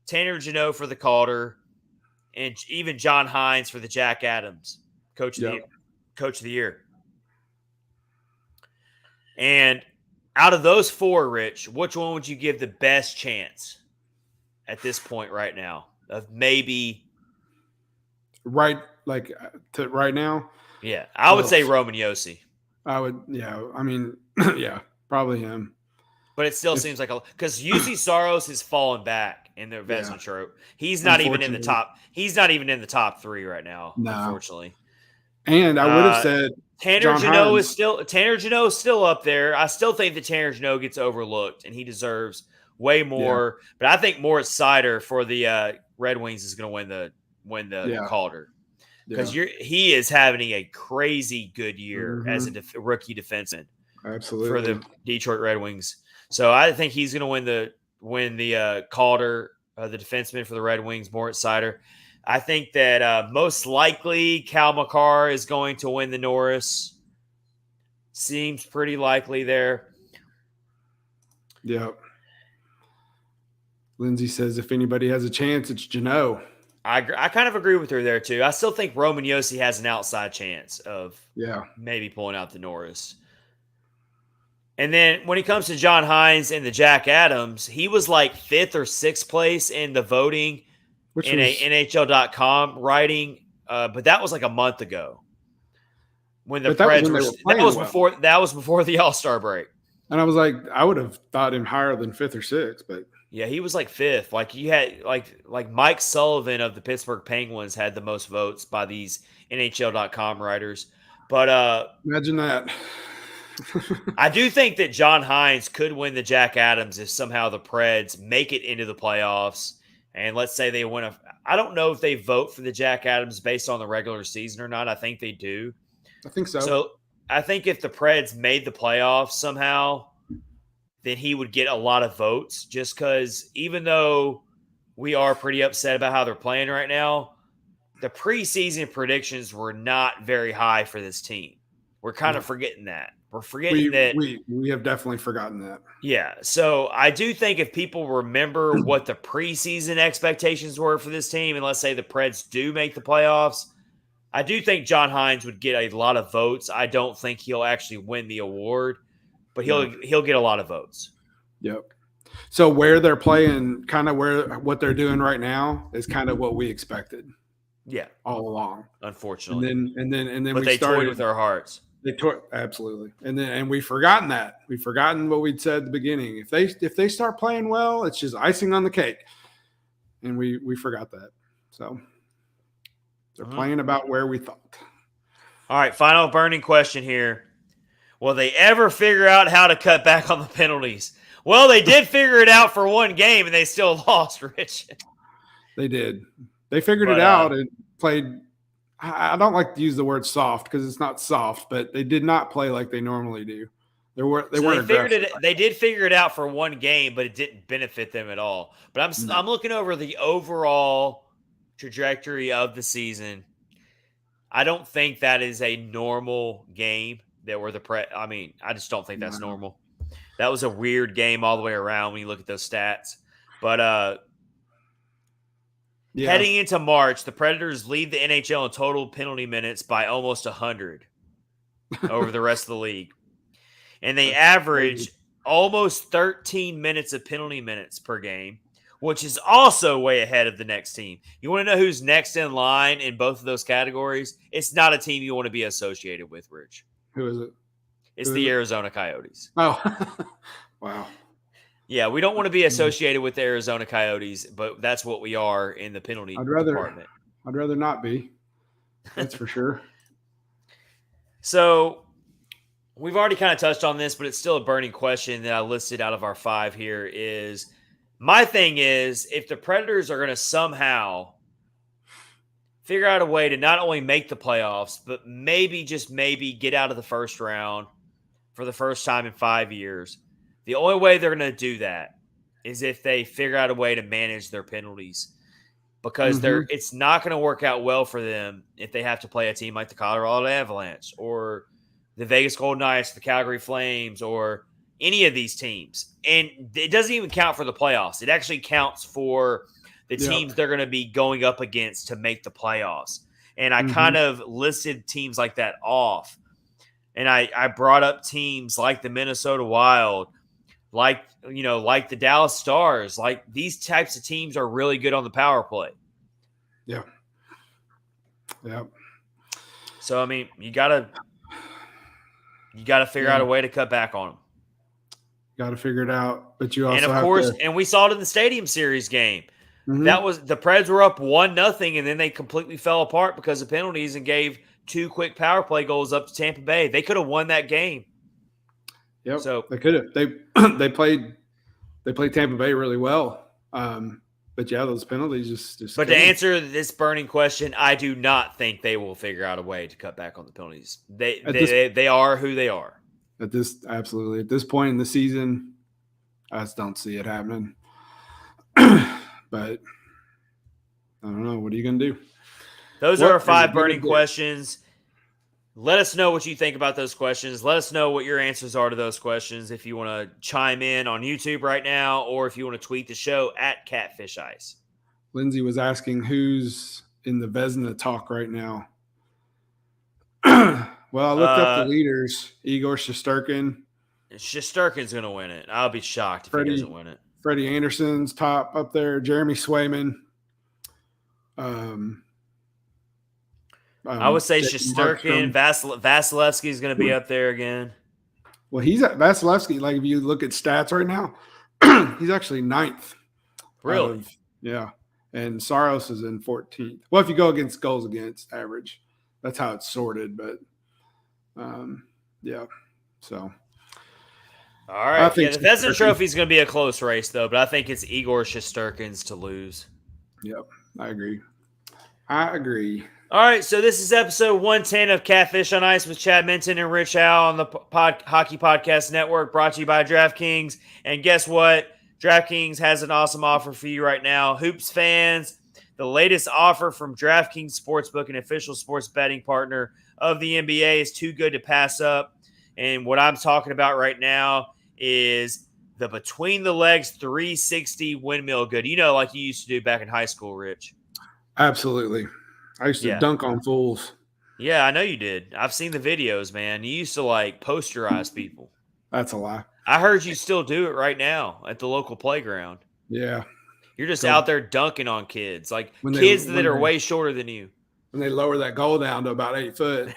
Speaker 1: Tanner Jeannot for the Calder, and even John Hines for the Jack Adams Coach of the Year. And out of those 4, Rich, which one would you give the best chance at this point right now of maybe
Speaker 2: right now?
Speaker 1: Yeah, I would say Roman Josi.
Speaker 2: I would, I mean, probably him.
Speaker 1: But it still seems like because Juuse Saros has fallen back in the Vezina trope. He's not even in the top. He's not even in the top 3 right now, unfortunately.
Speaker 2: And I would have said
Speaker 1: Tanner Jeannot is still up there. I still think that Tanner Jeannot gets overlooked, and he deserves way more. Yeah. But I think Moritz Seider for the Red Wings is going to win the Calder because he is having a crazy good year as a rookie defenseman.
Speaker 2: Absolutely,
Speaker 1: for the Detroit Red Wings. So I think he's going to win the Calder, the defenseman for the Red Wings, Moritz Seider. I think that most likely Cal McCarr is going to win the Norris. Seems pretty likely there.
Speaker 2: Yep. Lindsay says if anybody has a chance, it's Jeannot.
Speaker 1: I kind of agree with her there, too. I still think Roman Josi has an outside chance of maybe pulling out the Norris. And then when it comes to John Hines and the Jack Adams, he was like 5th or 6th place in the voting in a NHL.com writing, but that was like a month ago. When the Preds that was before the All-Star break.
Speaker 2: And I was like, I would have thought him higher than 5th or 6th, but
Speaker 1: yeah, he was like 5th. Like you had like Mike Sullivan of the Pittsburgh Penguins had the most votes by these NHL.com writers. But
Speaker 2: imagine that.
Speaker 1: I do think that John Hines could win the Jack Adams if somehow the Preds make it into the playoffs. And let's say they win I don't know if they vote for the Jack Adams based on the regular season or not. I think they do.
Speaker 2: I think so.
Speaker 1: So I think if the Preds made the playoffs somehow, then he would get a lot of votes just because even though we are pretty upset about how they're playing right now, the preseason predictions were not very high for this team. We're kind of forgetting that. We're forgetting that.
Speaker 2: We have definitely forgotten that.
Speaker 1: Yeah. So I do think if people remember what the preseason expectations were for this team, and let's say the Preds do make the playoffs, I do think John Hines would get a lot of votes. I don't think he'll actually win the award, but he'll get a lot of votes.
Speaker 2: Yep. So where they're playing, kind of what they're doing right now is kind of what we expected.
Speaker 1: Yeah,
Speaker 2: all along.
Speaker 1: Unfortunately,
Speaker 2: and then
Speaker 1: but they toyed with our hearts.
Speaker 2: Absolutely, and we've forgotten that. We've forgotten what we'd said at the beginning. If they start playing well, it's just icing on the cake, and we forgot that. So they're playing about where we thought.
Speaker 1: All right, final burning question here: will they ever figure out how to cut back on the penalties? Well, they did figure it out for one game, and they still lost, Rich.
Speaker 2: They did. They figured it out and played. I don't like to use the word soft because it's not soft, but they did not play like they normally do. They weren't aggressive.
Speaker 1: They did figure it out for one game, but it didn't benefit them at all. But I'm looking over the overall trajectory of the season. I don't think that is a normal game that were I just don't think that's normal. That was a weird game all the way around when you look at those stats. But heading into March, the Predators lead the NHL in total penalty minutes by almost 100 over the rest of the league. And they average almost 13 minutes of penalty minutes per game, which is also way ahead of the next team. You want to know who's next in line in both of those categories? It's not a team you want to be associated with, Rich.
Speaker 2: Who is it?
Speaker 1: It's the Arizona Coyotes.
Speaker 2: Oh, wow.
Speaker 1: Yeah, we don't want to be associated with the Arizona Coyotes, but that's what we are in the penalty department.
Speaker 2: I'd rather not be. That's for sure.
Speaker 1: So we've already kind of touched on this, but it's still a burning question that I listed out of our 5 here is my thing is if the Predators are going to somehow figure out a way to not only make the playoffs, but maybe get out of the first round for the first time in 5 years, the only way they're going to do that is if they figure out a way to manage their penalties because it's not going to work out well for them if they have to play a team like the Colorado Avalanche or the Vegas Golden Knights, the Calgary Flames, or any of these teams. And it doesn't even count for the playoffs. It actually counts for the teams they're going to be going up against to make the playoffs. And I kind of listed teams like that off. And I brought up teams like the Minnesota Wild, like the Dallas Stars. Like these types of teams are really good on the power play.
Speaker 2: Yeah. Yeah.
Speaker 1: So, I mean, you got to figure out a way to cut back on them.
Speaker 2: Got to figure it out. But you also
Speaker 1: and of course, and we saw it in the Stadium Series game. That was the Preds were up 1-0, and then they completely fell apart because of penalties and gave 2 quick power play goals up to Tampa Bay. They could have won that game.
Speaker 2: Yep.
Speaker 1: So
Speaker 2: they could have. They played Tampa Bay really well. But yeah, those penalties just.
Speaker 1: But to answer this burning question, I do not think they will figure out a way to cut back on the penalties. They are who they are.
Speaker 2: At this point in the season, I just don't see it happening. But I don't know. What are you going to do?
Speaker 1: Those are our 5 burning questions. Let us know what you think about those questions. Let us know what your answers are to those questions if you want to chime in on YouTube right now or if you want to tweet the show at Catfish Ice.
Speaker 2: Lindsay was asking who's in the Vezina talk right now. Well, I looked up the leaders. Igor Shesterkin.
Speaker 1: Shesterkin's going to win it. I'll be shocked if he doesn't win it.
Speaker 2: Freddie Anderson's top up there. Jeremy Swayman.
Speaker 1: I would say Shesterkin. Vasilevsky is going to be up there again.
Speaker 2: Well, he's at Vasilevsky. Like if you look at stats right now, he's actually 9th.
Speaker 1: Really?
Speaker 2: Yeah. And Saros is in 14th. Well, if you go against goals against average, that's how it's sorted. But yeah. So.
Speaker 1: All right. The Vezina Trophy is going to be a close race, though, but I think it's Igor Shesterkin's to lose.
Speaker 2: Yep. I agree.
Speaker 1: All right, so this is episode 110 of Catfish on Ice with Chad Minton and Rich Howe on the Hockey Podcast Network, brought to you by DraftKings. And guess what? DraftKings has an awesome offer for you right now. Hoops fans, the latest offer from DraftKings Sportsbook, an official sports betting partner of the NBA, is too good to pass up. And what I'm talking about right now is the Between the Legs 360 windmill good. You know, like you used to do back in high school, Rich.
Speaker 2: Absolutely. I used to dunk on fools.
Speaker 1: Yeah, I know you did. I've seen the videos, man. You used to like posterize people.
Speaker 2: That's a lie.
Speaker 1: I heard you still do it right now at the local playground.
Speaker 2: Yeah.
Speaker 1: You're just out there dunking on kids, like
Speaker 2: When
Speaker 1: kids that are way shorter than you.
Speaker 2: When they lower that goal down to about 8 foot,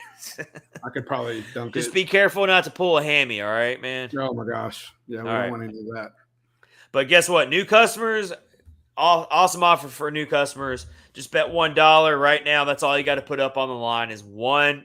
Speaker 2: I could probably dunk it.
Speaker 1: Just be careful not to pull a hammy, all right, man?
Speaker 2: Oh, my gosh. Yeah, we don't want any of that.
Speaker 1: But guess what? New customers, awesome offer for new customers. Just bet $1 right now. That's all you got to put up on the line is $1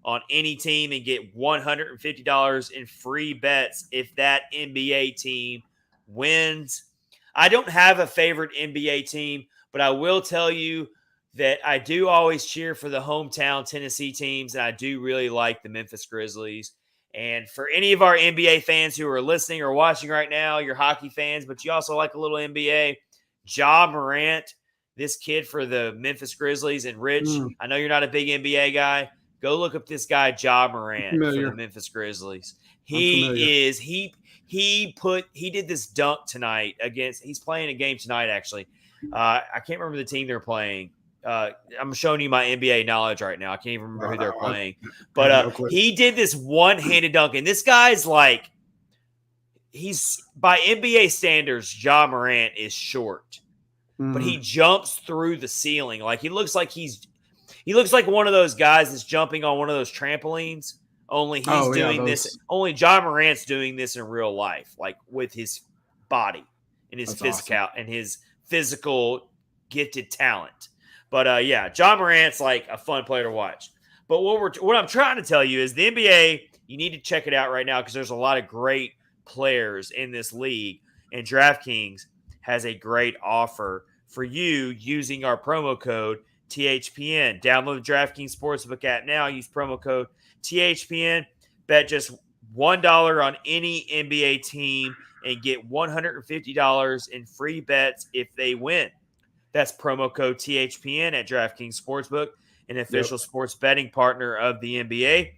Speaker 1: on any team and get $150 in free bets if that NBA team wins. I don't have a favorite NBA team, but I will tell you that I do always cheer for the hometown Tennessee teams, and I do really like the Memphis Grizzlies. And for any of our NBA fans who are listening or watching right now, you're hockey fans, but you also like a little NBA, Ja Morant, this kid for the Memphis Grizzlies. And Rich, I know you're not a big NBA guy. Go look up this guy, Ja Morant, for the Memphis Grizzlies. He did this dunk tonight he's playing a game tonight, actually. I can't remember the team they're playing. I'm showing you my NBA knowledge right now. I can't even remember who they're playing. But he did this one-handed dunk. And this guy's like, he's by NBA standards, Ja Morant is short. But he jumps through the ceiling. Like he looks like one of those guys that's jumping on one of those trampolines. Only he's doing this. Only Ja Morant's doing this in real life, like with his body and his and his physical gifted talent. But Ja Morant's like a fun player to watch. But what I'm trying to tell you is the NBA, you need to check it out right now because there's a lot of great players in this league, and DraftKings has a great offer for you using our promo code THPN. Download the DraftKings Sportsbook app now. Use promo code THPN. Bet just $1 on any NBA team and get $150 in free bets if they win. That's promo code THPN at DraftKings Sportsbook, an official sports betting partner of the NBA.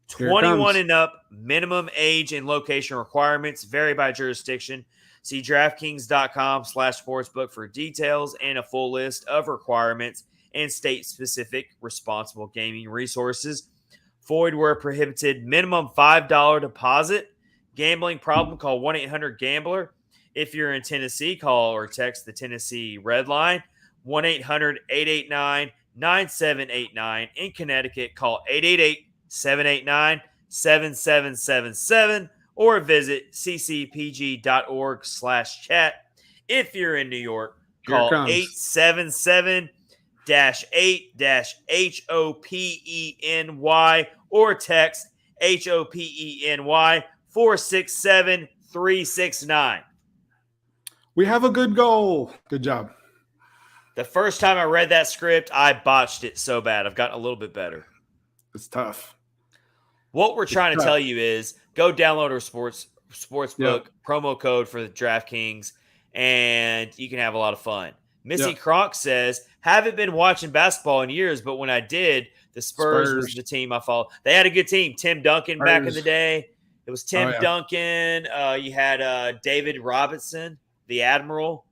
Speaker 1: 21 and up, minimum age and location requirements vary by jurisdiction. See DraftKings.com/sportsbook for details and a full list of requirements and state-specific responsible gaming resources. Void where prohibited. Minimum $5 deposit. Gambling problem? Call 1-800-GAMBLER. If you're in Tennessee, call or text the Tennessee Red Line, 1-800-889-9789. In Connecticut, call 888-789-7777 or visit ccpg.org/chat. If you're in New York, call 877-8-HOPENY or text HOPENY 467-369.
Speaker 2: We have a good goal. Good job.
Speaker 1: The first time I read that script, I botched it so bad. I've gotten a little bit better.
Speaker 2: It's tough.
Speaker 1: What we're trying to tell you is go download our sportsbook promo code for the DraftKings, and you can have a lot of fun. Missy Kronk says, haven't been watching basketball in years, but when I did, the Spurs was the team I followed. They had a good team. Tim Duncan back in the day. It was Tim Duncan. You had David Robinson, the Admiral.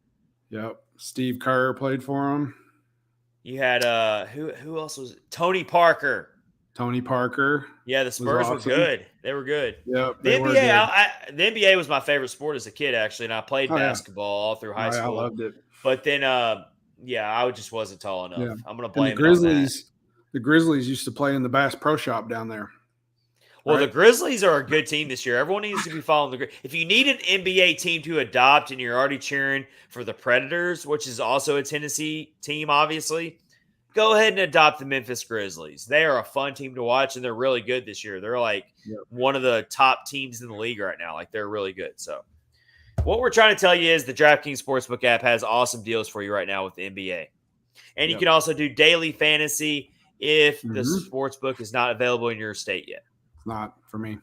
Speaker 2: Yep. Steve Kerr played for him.
Speaker 1: You had who else was it? Tony Parker.
Speaker 2: Tony Parker.
Speaker 1: Yeah, the Spurs were good. They were good.
Speaker 2: Yep.
Speaker 1: The NBA, the NBA was my favorite sport as a kid, actually, and I played basketball all through high school.
Speaker 2: I loved it.
Speaker 1: But then, I just wasn't tall enough. Yeah. I'm going to blame
Speaker 2: the Grizzlies used to play in the Bass Pro Shop down there.
Speaker 1: Well, the Grizzlies are a good team this year. Everyone needs to be following the Grizzlies. If you need an NBA team to adopt and you're already cheering for the Predators, which is also a Tennessee team, obviously, go ahead and adopt the Memphis Grizzlies. They are a fun team to watch, and they're really good this year. They're like one of the top teams in the league right now. Like, they're really good. So what we're trying to tell you is the DraftKings Sportsbook app has awesome deals for you right now with the NBA. And you
Speaker 2: Yep.
Speaker 1: can also do daily fantasy if the
Speaker 2: Mhm.
Speaker 1: sports book is not available in your state yet.
Speaker 2: It's not for me.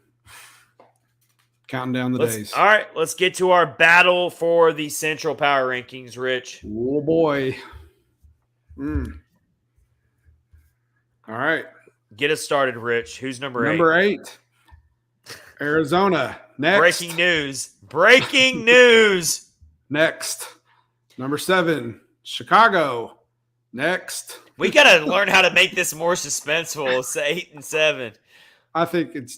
Speaker 2: Counting down the days.
Speaker 1: All right, let's get to our battle for the Central Power Rankings, Rich.
Speaker 2: Oh boy. All right.
Speaker 1: Get us started, Rich. Who's number 8?
Speaker 2: Number 8. Arizona. Next.
Speaker 1: Breaking news. Breaking news.
Speaker 2: Next. Number 7. Chicago. Next.
Speaker 1: We got to learn how to make this more suspenseful. It's 8 and 7.
Speaker 2: I think it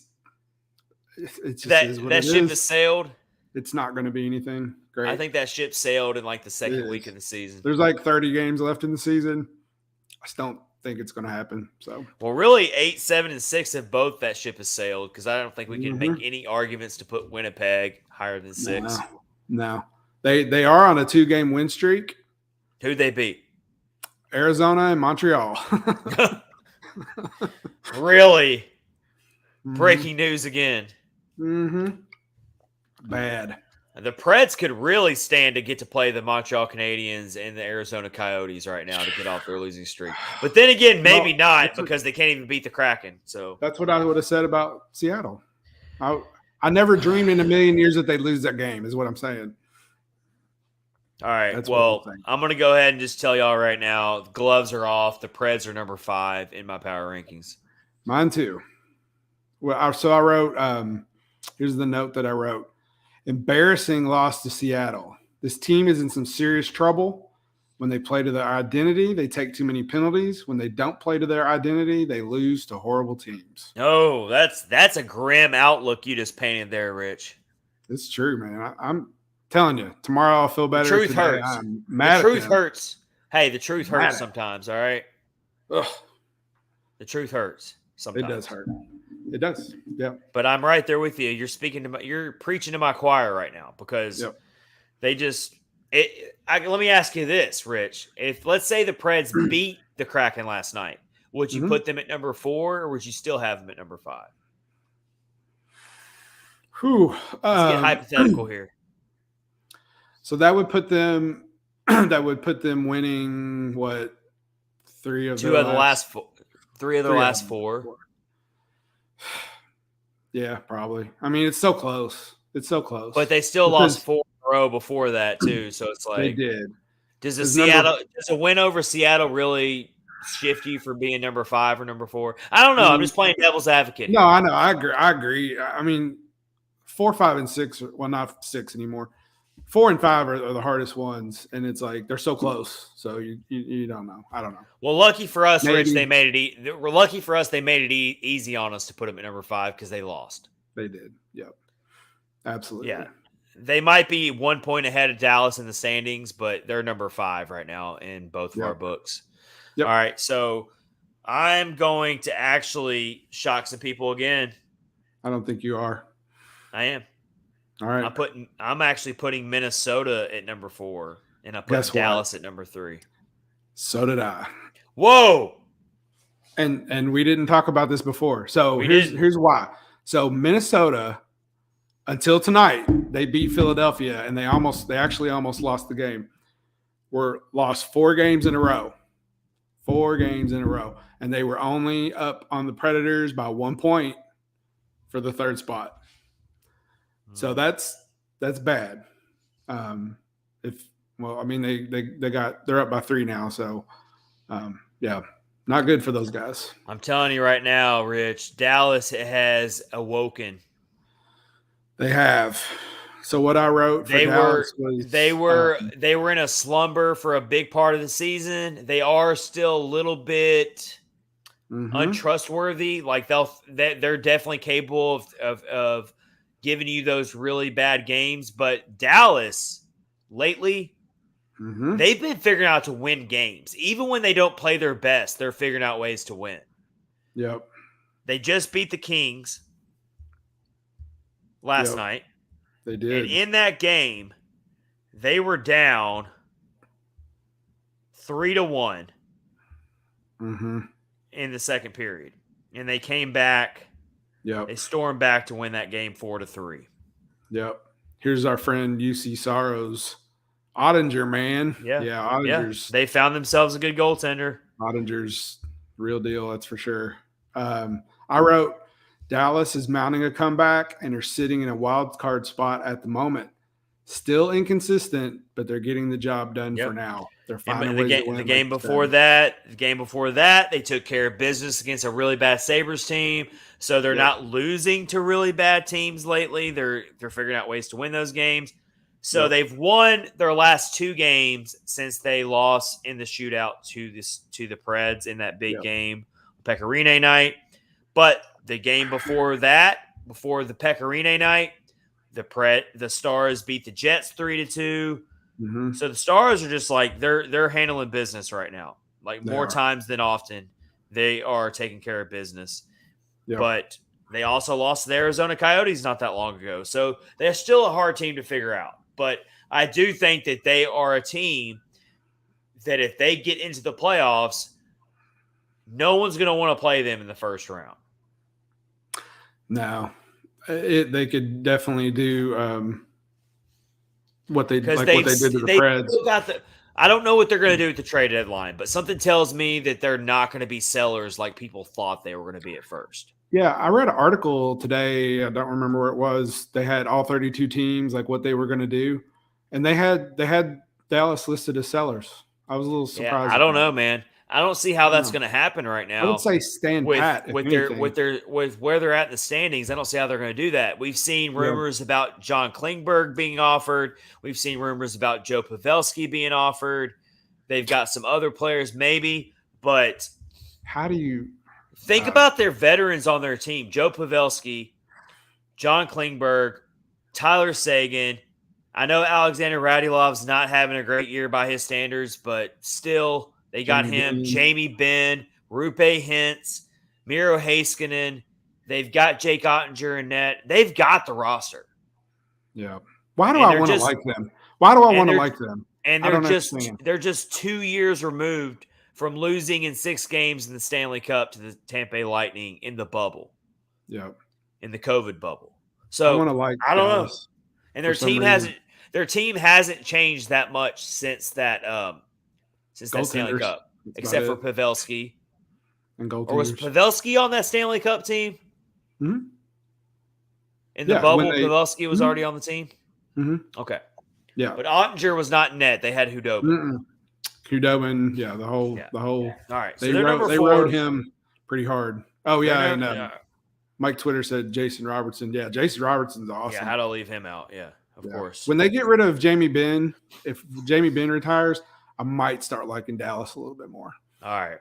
Speaker 2: just
Speaker 1: That
Speaker 2: is what
Speaker 1: that
Speaker 2: it
Speaker 1: ship
Speaker 2: is.
Speaker 1: has sailed.
Speaker 2: It's not going to be anything great.
Speaker 1: I think that ship sailed in like the
Speaker 2: It
Speaker 1: second
Speaker 2: is.
Speaker 1: week of the season.
Speaker 2: There's like 30 games left in the season. I just don't think it's going to happen. So,
Speaker 1: Well, really, 8, 7, and 6 have both that ship has sailed because I don't think we can make any arguments to put Winnipeg higher than 6.
Speaker 2: No. They are on a 2-game win streak.
Speaker 1: Who'd they beat?
Speaker 2: Arizona and Montreal.
Speaker 1: Really? Breaking news again.
Speaker 2: Bad.
Speaker 1: The Preds could really stand to get to play the Montreal Canadiens and the Arizona Coyotes right now to get off their losing streak. But then again, maybe not because they can't even beat the Kraken. So
Speaker 2: that's what I would have said about Seattle. I never dreamed in a million years that they'd lose that game, is what I'm saying.
Speaker 1: All right.
Speaker 2: That's
Speaker 1: well, I'm going to go ahead and just tell y'all right now, the gloves are off. The Preds are number 5 in my power rankings.
Speaker 2: Mine too. Well, so I wrote, here's the note that I wrote. Embarrassing loss to Seattle. This team is in some serious trouble. When they play to their identity, they take too many penalties. When they don't play to their identity, they lose to horrible teams.
Speaker 1: Oh, that's a grim outlook you just painted there, Rich.
Speaker 2: It's true, man. I'm telling you, tomorrow I'll feel better.
Speaker 1: The truth
Speaker 2: Today,
Speaker 1: hurts.
Speaker 2: I'm mad
Speaker 1: the truth
Speaker 2: at them.
Speaker 1: hurts. Hey, the truth hurts sometimes, all right?
Speaker 2: Ugh,
Speaker 1: The truth hurts sometimes.
Speaker 2: it does hurt. It does. Yeah.
Speaker 1: But I'm right there with you. You're preaching to my choir right now because they just let me ask you this, Rich. If let's say the Preds beat the Kraken last night, would you put them at number 4 or would you still have them at number 5?
Speaker 2: Whew.
Speaker 1: Let's get hypothetical here.
Speaker 2: So that would put them winning what? 3 of
Speaker 1: the last 4. 3 of the last 4.
Speaker 2: Yeah, probably. I mean, it's so close. It's so close.
Speaker 1: But they still lost 4 in a row before that too. So it's like
Speaker 2: they did.
Speaker 1: Does a win over Seattle really shift you for being number 5 or number 4? I don't know. I'm just playing devil's advocate.
Speaker 2: No, I know. I agree. I mean, 4, 5, and 6. Well, not 6 anymore. 4 and 5 are the hardest ones, and it's like they're so close. So you don't know. I don't know.
Speaker 1: Well, lucky for us, Rich, they made it. We're lucky for us. They made it easy on us to put them at number 5 because they lost.
Speaker 2: They did. Yep. Absolutely.
Speaker 1: Yeah. They might be 1 point ahead of Dallas in the standings, but they're number 5 right now in both of our books. Yep. All right, so I'm going to actually shock some people again.
Speaker 2: I don't think you are.
Speaker 1: I am.
Speaker 2: All right.
Speaker 1: I'm actually putting Minnesota at number 4, and I put Dallas at number 3.
Speaker 2: So did I.
Speaker 1: Whoa!
Speaker 2: And we didn't talk about this before. So here's why. So Minnesota, until tonight, they beat Philadelphia, and they actually almost lost the game. Lost 4 games in a row. 4 games in a row. And they were only up on the Predators by 1 point for the 3rd spot. So that's bad. They're up by 3 now. So not good for those guys.
Speaker 1: I'm telling you right now, Rich, Dallas has awoken.
Speaker 2: They have. So what I wrote for Dallas was
Speaker 1: they were in a slumber for a big part of the season. They are still a little bit untrustworthy. Like they're definitely capable of giving you those really bad games. But Dallas, lately, they've been figuring out to win games. Even when they don't play their best, they're figuring out ways to win.
Speaker 2: Yep.
Speaker 1: They just beat the Kings last night.
Speaker 2: They did.
Speaker 1: And in that game, they were down 3-1 in the second period. And they came back.
Speaker 2: Yep.
Speaker 1: They stormed back to win that game 4-3.
Speaker 2: Yep. Here's our friend UC Saros Ottinger, man.
Speaker 1: Yeah.
Speaker 2: Yeah, Ottinger's
Speaker 1: They found themselves a good goaltender.
Speaker 2: Ottinger's real deal, that's for sure. I wrote Dallas is mounting a comeback and are sitting in a wild card spot at the moment. Still inconsistent, but they're getting the job done for now. They're finding ways to win.
Speaker 1: The game before that, they took care of business against a really bad Sabres team. So they're not losing to really bad teams lately. They're figuring out ways to win those games. So they've won their last 2 games since they lost in the shootout to the Preds in that big game, Pecorine night. But the game before that, before the Pecorine night, the Stars beat the Jets 3-2.
Speaker 2: Mm-hmm.
Speaker 1: So the Stars are just like they're handling business right now. Like more times than often, they are taking care of business. Yep. But they also lost to the Arizona Coyotes not that long ago. So they're still a hard team to figure out. But I do think that they are a team that if they get into the playoffs, no one's going to want to play them in the first round.
Speaker 2: No. They could definitely do what they did to the Preds.
Speaker 1: I don't know what they're going to do at the trade deadline, but something tells me that they're not going to be sellers like people thought they were going to be at first.
Speaker 2: Yeah, I read an article today. I don't remember where it was. They had all 32 teams, like what they were going to do, and they had Dallas listed as sellers. I was a little surprised.
Speaker 1: Yeah, I don't know, man. I don't see how that's going to happen right now.
Speaker 2: I would say stand pat
Speaker 1: with where they're at in the standings. I don't see how they're going to do that. We've seen rumors about John Klingberg being offered. We've seen rumors about Joe Pavelski being offered. They've got some other players maybe, but
Speaker 2: how do you
Speaker 1: think about their veterans on their team? Joe Pavelski, John Klingberg, Tyler Seguin. I know Alexander Radilov's not having a great year by his standards, but still. They got Jamie Benn, Rupe Hintz, Miro Heiskanen. They've got Jake Ottinger in net. They've got the roster.
Speaker 2: Yeah. Why do I want to like them? Why do I want to like them?
Speaker 1: And they're just 2 years removed from losing in 6 games in the Stanley Cup to the Tampa Bay Lightning in the bubble.
Speaker 2: Yeah.
Speaker 1: In the COVID bubble. So I don't know. And their team hasn't changed that much since that Stanley Cup, except for Pavelski. Or was Pavelski on that Stanley Cup team?
Speaker 2: Mm-hmm.
Speaker 1: In the bubble, Pavelski was already on the team?
Speaker 2: Mm-hmm.
Speaker 1: Okay.
Speaker 2: Yeah.
Speaker 1: But Ottinger was not in net. They had Hudobin.
Speaker 2: Hudobin, the whole.
Speaker 1: All right.
Speaker 2: They rode him pretty hard. Oh, yeah. And Mike Twitter said Jason Robertson. Yeah, Jason Robertson's awesome.
Speaker 1: Yeah, how to leave him out. Yeah, of course.
Speaker 2: When they get rid of Jamie Benn, if Jamie Benn retires, I might start liking Dallas a little bit more.
Speaker 1: All right.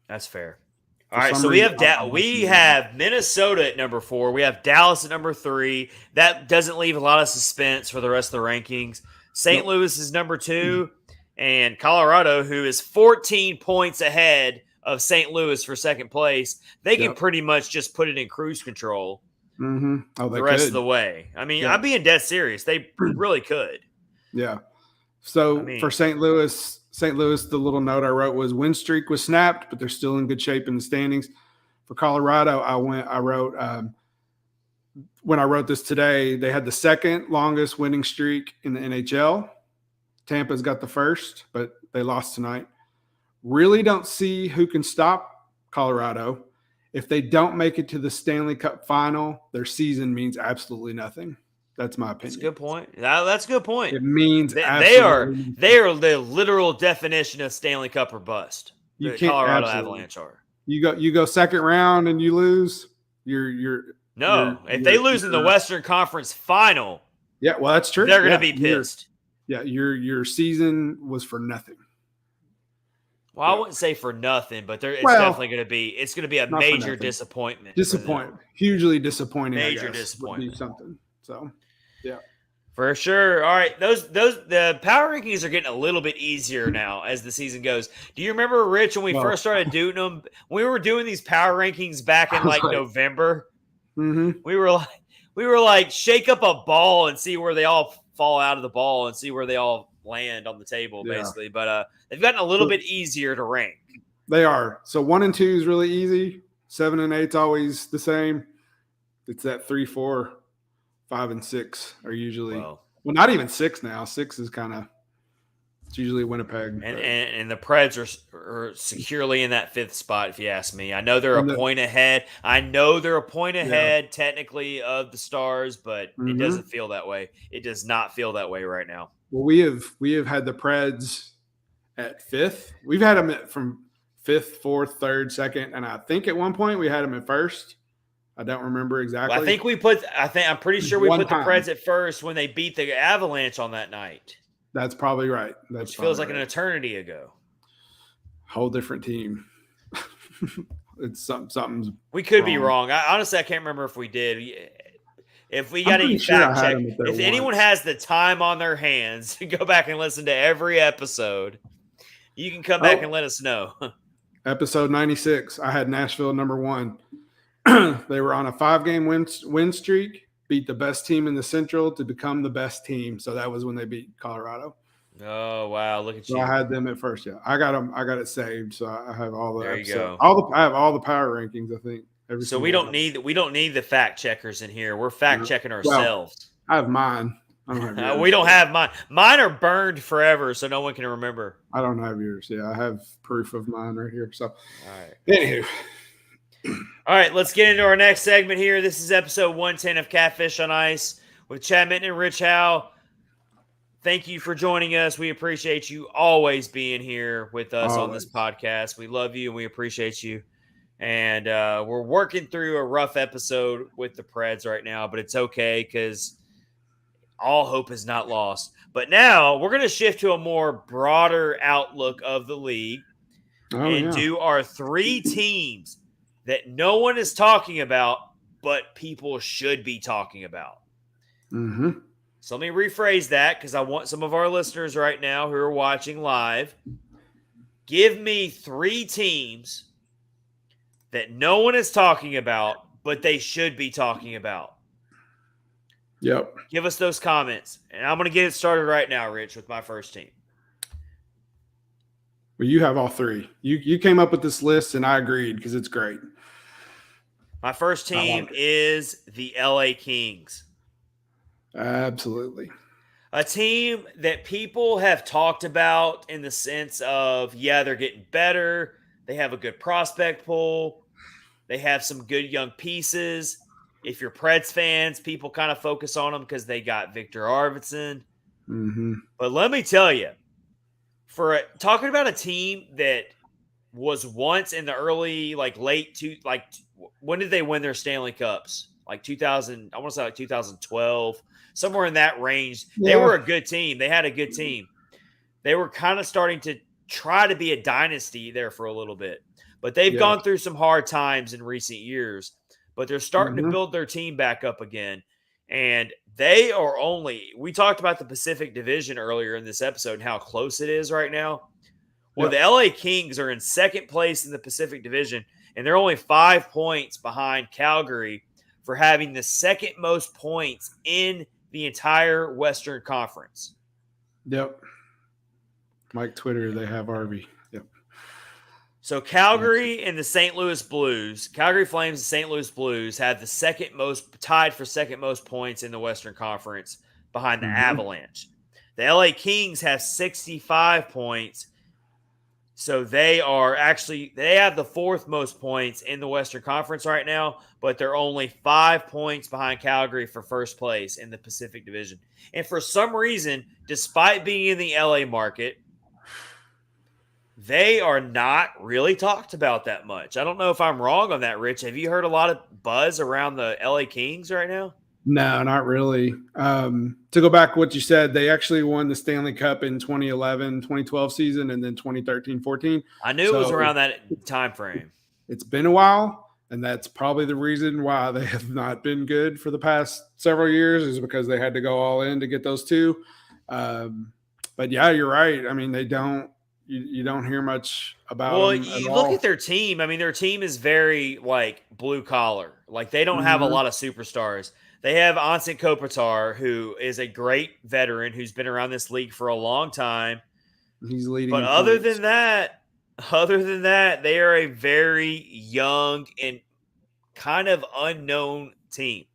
Speaker 1: That's fair. All right, so we have Minnesota at number 4. We have Dallas at number 3. That doesn't leave a lot of suspense for the rest of the rankings. St. Louis is number 2, and Colorado, who is 14 points ahead of St. Louis for second place, they can pretty much just put it in cruise control
Speaker 2: the
Speaker 1: rest of the way. I mean, I'm being dead serious. They really could.
Speaker 2: Yeah. So for St. Louis, the little note I wrote was win streak was snapped, but they're still in good shape in the standings. For Colorado, I wrote when I wrote this today, they had the second longest winning streak in the NHL. Tampa's got the first, but they lost tonight. Really don't see who can stop Colorado. If they don't make it to the Stanley Cup final, their season means absolutely nothing. That's my opinion.
Speaker 1: That's a good point. That's a good point.
Speaker 2: It means
Speaker 1: they are the literal definition of Stanley Cup or bust.
Speaker 2: You can't,
Speaker 1: Colorado Avalanche are.
Speaker 2: You go second round and you lose.
Speaker 1: If they lose in the Western Conference Final,
Speaker 2: well, that's true.
Speaker 1: They're going to be pissed.
Speaker 2: Your season was for nothing.
Speaker 1: Well, I wouldn't say for nothing, but it's definitely going to be. It's going to be a major disappointment.
Speaker 2: Hugely disappointing.
Speaker 1: Major disappointment.
Speaker 2: Would be something. So. Yeah,
Speaker 1: for sure. All right, the power rankings are getting a little bit easier now as the season goes. Do you remember, Rich, when we first started doing them? We were doing these power rankings back in November.
Speaker 2: Mm-hmm.
Speaker 1: We were like shake up a ball and see where they all fall out of the ball and see where they all land on the table, basically. But they've gotten a little bit easier to rank.
Speaker 2: They are. So 1 and 2 is really easy. 7 and 8 is always the same. It's that 3, 4. 5 and 6 are usually not even 6 now. 6 is kind of It's usually Winnipeg.
Speaker 1: And the Preds are securely in that 5th spot, if you ask me. I know they're a point ahead. Technically of the Stars, but it doesn't feel that way. It does not feel that way right now.
Speaker 2: Well, we have had the Preds at 5th. We've had them from 5th, 4th, 3rd, 2nd, and I think at one point we had them at 1st. I don't remember exactly.
Speaker 1: Well, I'm pretty sure we put the Preds at 1st when they beat the Avalanche on that night.
Speaker 2: That's probably right.
Speaker 1: Which feels like an eternity ago.
Speaker 2: Whole different team. It's something's.
Speaker 1: We could be wrong. Honestly, I can't remember if we did. If we got any fact check, if anyone has the time on their hands to go back and listen to every episode, you can come back and let us know.
Speaker 2: Episode 96, I had Nashville number 1. They were on a 5-game win streak, beat the best team in the Central to become the best team. So that was when they beat Colorado.
Speaker 1: Oh, wow. Look at you.
Speaker 2: So I had them at first. Yeah. I got them. I got it saved. So I have all the
Speaker 1: there you go.
Speaker 2: I have all the power rankings, I think.
Speaker 1: So we don't need the fact checkers in here. We're fact checking ourselves.
Speaker 2: Well, I have mine. I don't have yours.
Speaker 1: We don't have mine. Mine are burned forever, so no one can remember.
Speaker 2: I don't have yours. Yeah, I have proof of mine right here. So
Speaker 1: all right.
Speaker 2: Anywho.
Speaker 1: All right, let's get into our next segment here. This is episode 110 of Catfish on Ice with Chad Minton and Rich Howe. Thank you for joining us. We appreciate you always being here with us on this podcast. We love you and we appreciate you. And we're working through a rough episode with the Preds right now, but it's okay because all hope is not lost. But now we're going to shift to a more broader outlook of the league do our 3 teams that no one is talking about, but people should be talking about.
Speaker 2: Mm-hmm.
Speaker 1: So let me rephrase that because I want some of our listeners right now who are watching live. Give me 3 teams that no one is talking about, but they should be talking about.
Speaker 2: Yep.
Speaker 1: Give us those comments. And I'm going to get it started right now, Rich, with my first team.
Speaker 2: Well, you have all 3. You came up with this list, and I agreed because it's great.
Speaker 1: My first team is the LA Kings.
Speaker 2: Absolutely.
Speaker 1: A team that people have talked about in the sense of, they're getting better. They have a good prospect pool. They have some good young pieces. If you're Preds fans, people kind of focus on them because they got Victor Arvidsson.
Speaker 2: Mm-hmm.
Speaker 1: But let me tell you, talking about a team that was once in the early, when did they win their Stanley Cups? Like 2000, I want to say like 2012, somewhere in that range. Yeah. They were a good team. They had a good team. They were kind of starting to try to be a dynasty there for a little bit. But they've gone through some hard times in recent years. But they're starting to build their team back up again. And they are we talked about the Pacific Division earlier in this episode and how close it is right now. Well, the LA Kings are in 2nd place in the Pacific Division, and they're only 5 points behind Calgary for having the 2nd most points in the entire Western Conference.
Speaker 2: Yep. Mike Twitter, they have RV. Yep.
Speaker 1: So Calgary and the St. Louis Blues, Calgary Flames and St. Louis Blues have the tied for 2nd most points in the Western Conference behind the Avalanche. The LA Kings have 65 points. So they have the 4th most points in the Western Conference right now, but they're only 5 points behind Calgary for 1st place in the Pacific Division. And for some reason, despite being in the LA market, they are not really talked about that much. I don't know if I'm wrong on that, Rich. Have you heard a lot of buzz around the LA Kings right now?
Speaker 2: No, not really. To go back to what you said, they actually won the Stanley Cup in 2011, 2012 season, and then 2013-14.
Speaker 1: I knew it was around that time frame.
Speaker 2: It's been a while, and that's probably the reason why they have not been good for the past several years is because they had to go all in to get those 2. But yeah, you're right. I mean, they don't. You don't hear much about them. Well, you
Speaker 1: look at their team. I mean, their team is very blue collar. They don't have a lot of superstars. They have Anse Kopitar, who is a great veteran who's been around this league for a long time.
Speaker 2: He's leading.
Speaker 1: But other than that, they are a very young and kind of unknown team.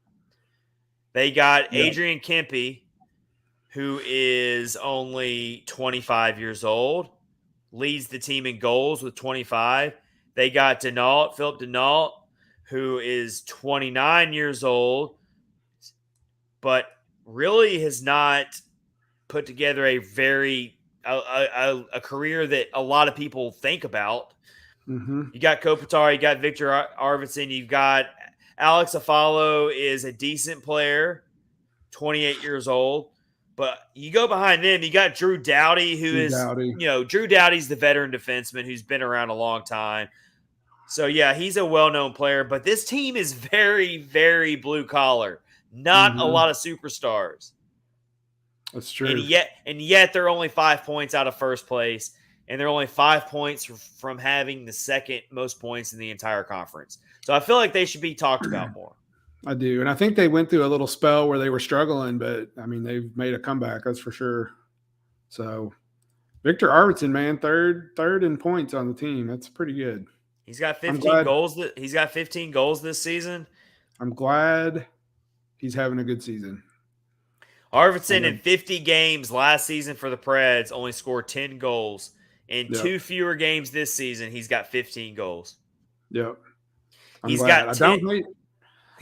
Speaker 1: They got Adrian Kempe, who is only 25 years old, leads the team in goals with 25. They got Philip Denault, who is 29 years old, but really has not put together a career that a lot of people think about.
Speaker 2: Mm-hmm.
Speaker 1: You got Kopitar, you got Victor Arvidsson, you've got Alex Afalo is a decent player, 28 years old. But you go behind them, you got Drew Doughty, Drew Doughty's the veteran defenseman who's been around a long time. So, yeah, he's a well-known player. But this team is very, very blue-collar. Not a lot of superstars.
Speaker 2: That's true.
Speaker 1: And yet they're only 5 points out of first place. And they're only 5 points from having the second most points in the entire conference. So I feel like they should be talked about more.
Speaker 2: I do. And I think they went through a little spell where they were struggling, but, I mean, they've made a comeback, that's for sure. So, Victor Arvidsson, man, third in points on the team. That's pretty good.
Speaker 1: He's got 15 goals. He's got 15 goals this season.
Speaker 2: I'm glad he's having a good season.
Speaker 1: Arvidsson in 50 games last season for the Preds only scored 10 goals. In 2 fewer games this season, he's got 15 goals.
Speaker 2: Yep.
Speaker 1: He's got 10.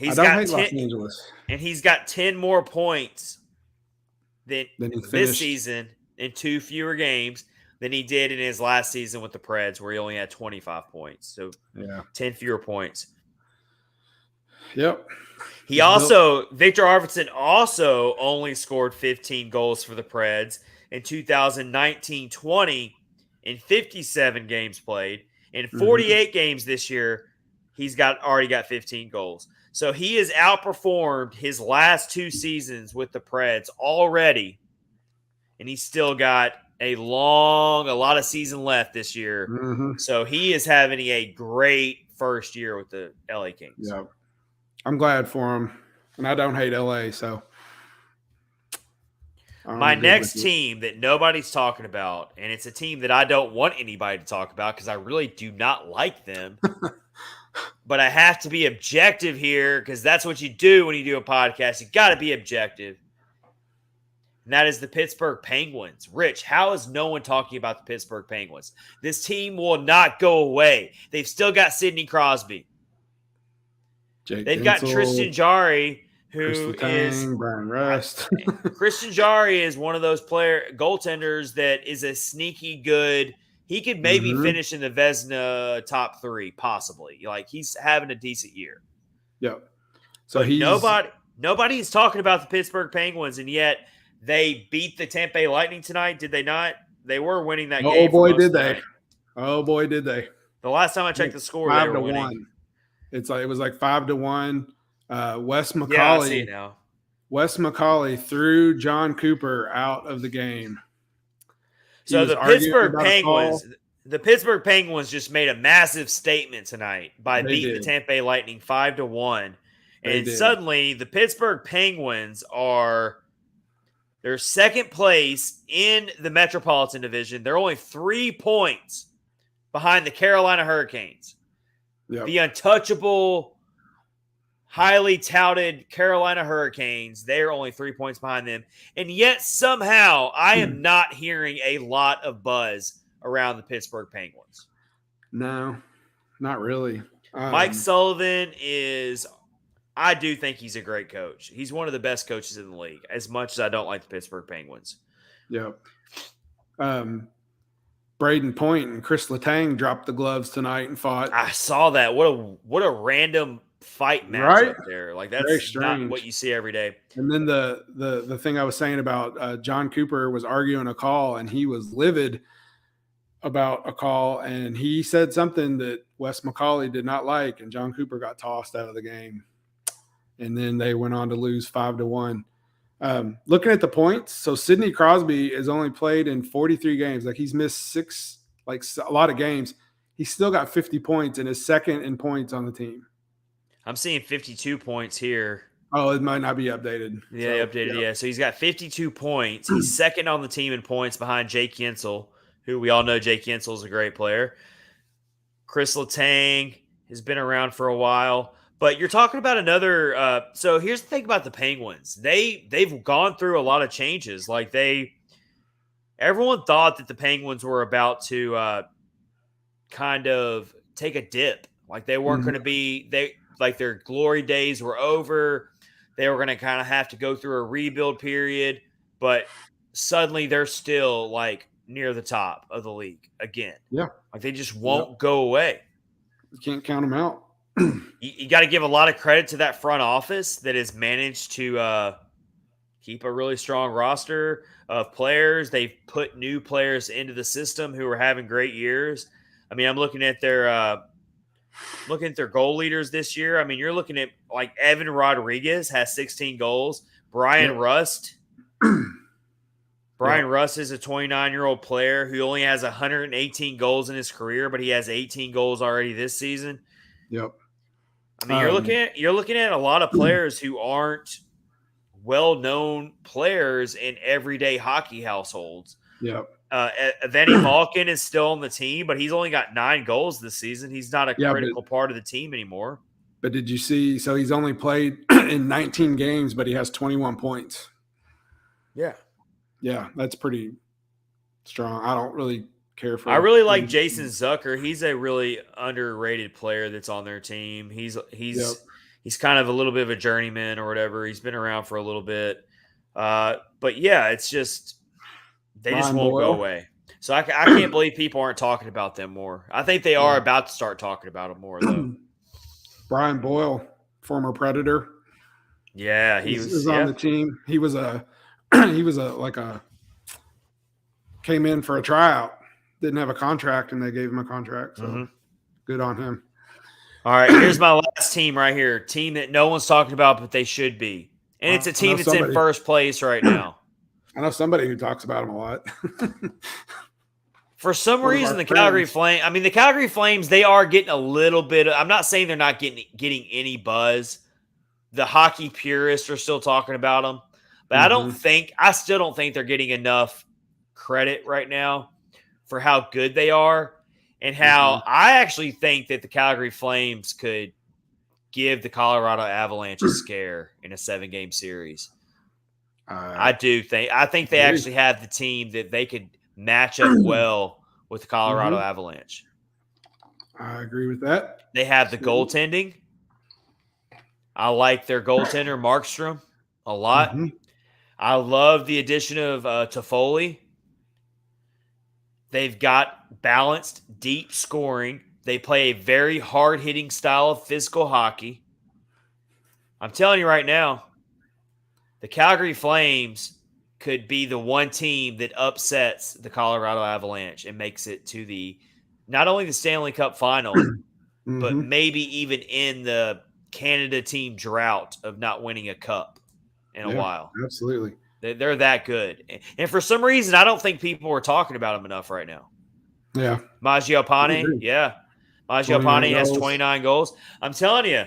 Speaker 2: I don't hate Los Angeles.
Speaker 1: And he's got 10 more points than this season in 2 fewer games than he did in his last season with the Preds, where he only had 25 points. So 10 fewer points.
Speaker 2: Yep.
Speaker 1: Victor Arvidsson also only scored 15 goals for the Preds in 2019-20 in 57 games played. In 48 games this year, he's already got 15 goals. So he has outperformed his last 2 seasons with the Preds already, and he's still got a lot of season left this year.
Speaker 2: Mm-hmm.
Speaker 1: So he is having a great first year with the LA Kings.
Speaker 2: Yeah, I'm glad for him, and I don't hate LA. So
Speaker 1: my next team that nobody's talking about, and it's a team that I don't want anybody to talk about because I really do not like them. But I have to be objective here because that's what you do when you do a podcast. You got to be objective. And that is the Pittsburgh Penguins. Rich, how is no one talking about the Pittsburgh Penguins? This team will not go away. They've still got Sidney Crosby. They've got Tristan Jarry, who is
Speaker 2: Brian Rust.
Speaker 1: Tristan Jarry is one of those goaltenders that is a sneaky good. He could maybe finish in the Vezina top 3, possibly. Like, he's having a decent year.
Speaker 2: Yep. So
Speaker 1: nobody's talking about the Pittsburgh Penguins, and yet they beat the Tampa Bay Lightning tonight. Did they not? They were winning that game.
Speaker 2: Oh boy, did they! Oh boy, did they!
Speaker 1: The last time I checked the score, they were winning.
Speaker 2: 5-1. It was like 5-1. Wes McCauley.
Speaker 1: Yeah, I see it now.
Speaker 2: Wes McCauley threw John Cooper out of the game.
Speaker 1: So the Pittsburgh Penguins just made a massive statement tonight by beating the Tampa Bay Lightning 5-1. And suddenly the Pittsburgh Penguins they're second place in the Metropolitan Division. They're only 3 points behind the Carolina Hurricanes. Yep. The untouchable, highly touted Carolina Hurricanes, they are only 3 points behind them. And yet somehow I am not hearing a lot of buzz around the Pittsburgh Penguins.
Speaker 2: No, not really.
Speaker 1: Mike Sullivan I do think he's a great coach. He's one of the best coaches in the league, as much as I don't like the Pittsburgh Penguins.
Speaker 2: Yep. Braden Point and Chris Letang dropped the gloves tonight and fought.
Speaker 1: I saw that. What a random fight match up there. Like, that's not what you see every day.
Speaker 2: And then the thing I was saying about John Cooper was arguing a call, and he was livid about a call, and he said something that Wes McCauley did not like, and John Cooper got tossed out of the game. And then they went on to lose 5-1. Looking at the points, so Sidney Crosby has only played in 43 games. Like, he's missed 6, like a lot of games. He's still got 50 points and is second in points on the team.
Speaker 1: I'm seeing 52 points here.
Speaker 2: Oh, it might not be updated.
Speaker 1: Yeah, updated. Yeah, so he's got 52 points. He's second on the team in points behind Jake Yensel, who we all know Jake Yensel is a great player. Chris Letang has been around for a while. But you're talking about another. So here's the thing about the Penguins. They've gone through a lot of changes. Like everyone thought that the Penguins were about to kind of take a dip. Like they weren't going to be like their glory days were over. They were going to kind of have to go through a rebuild period, but suddenly they're still like near the top of the league again.
Speaker 2: Yeah.
Speaker 1: Like they just won't go away.
Speaker 2: You can't count them out.
Speaker 1: You got to give a lot of credit to that front office that has managed to keep a really strong roster of players. They've put new players into the system who are having great years. I mean, I'm looking at their goal leaders this year. I mean, you're looking at like Evan Rodriguez has 16 goals. Brian Rust. Brian Rust is a 29-year-old player who only has 118 goals in his career, but he has 18 goals already this season.
Speaker 2: Yep.
Speaker 1: I mean, you're looking at a lot of players who aren't well-known players in everyday hockey households.
Speaker 2: Yep.
Speaker 1: Evgeny Malkin is still on the team, but he's only got 9 goals this season. He's not a critical part of the team anymore.
Speaker 2: But did you see? So he's only played in 19 games, but he has 21 points.
Speaker 1: Yeah.
Speaker 2: Yeah, that's pretty strong. I don't really care for.
Speaker 1: I really like Jason Zucker. He's a really underrated player that's on their team. He's kind of a little bit of a journeyman or whatever. He's been around for a little bit. But yeah, it's just they just won't go away. So I can't believe people aren't talking about them more. I think they are about to start talking about them more, though.
Speaker 2: Brian Boyle, former Predator.
Speaker 1: Yeah, he was
Speaker 2: on the team. He was came in for a tryout. Didn't have a contract, and they gave him a contract. So good on him.
Speaker 1: All right, here's my last team right here. Team that no one's talking about, but they should be. And it's a team that's in first place right now.
Speaker 2: I know somebody who talks about them a lot.
Speaker 1: For some reason, the Calgary Flames, the Calgary Flames, they are getting a little bit of, I'm not saying they're not getting any buzz. The hockey purists are still talking about them. But I still don't think they're getting enough credit right now for how good they are and how I actually think that the Calgary Flames could give the Colorado Avalanche a scare in a 7-game series. I think they actually have the team that they could match up well with the Colorado Avalanche.
Speaker 2: I agree with that.
Speaker 1: They have the goaltending. I like their goaltender, Markstrom, a lot. I love the addition of Toffoli. They've got balanced, deep scoring. They play a very hard-hitting style of physical hockey. I'm telling you right now, the Calgary Flames could be the one team that upsets the Colorado Avalanche and makes it to not only the Stanley Cup final, but maybe even in the Canada team drought of not winning a cup in a while.
Speaker 2: Absolutely.
Speaker 1: They're that good. And for some reason, I don't think people are talking about them enough right now.
Speaker 2: Yeah.
Speaker 1: Mangiapane, Mangiapane has 29 goals. I'm telling you,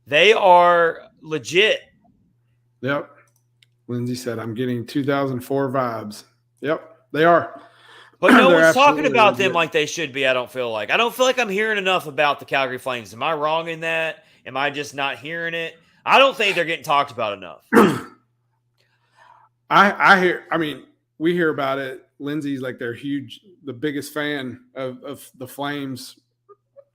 Speaker 1: they are legit.
Speaker 2: Yep. Lindsay said, I'm getting 2004 vibes. Yep, they are.
Speaker 1: But no one's talking about them like they should be, I don't feel like. I don't feel like I'm hearing enough about the Calgary Flames. Am I wrong in that? Am I just not hearing it? I don't think they're getting talked about enough.
Speaker 2: We hear about it. Lindsay's like the biggest fan of the Flames,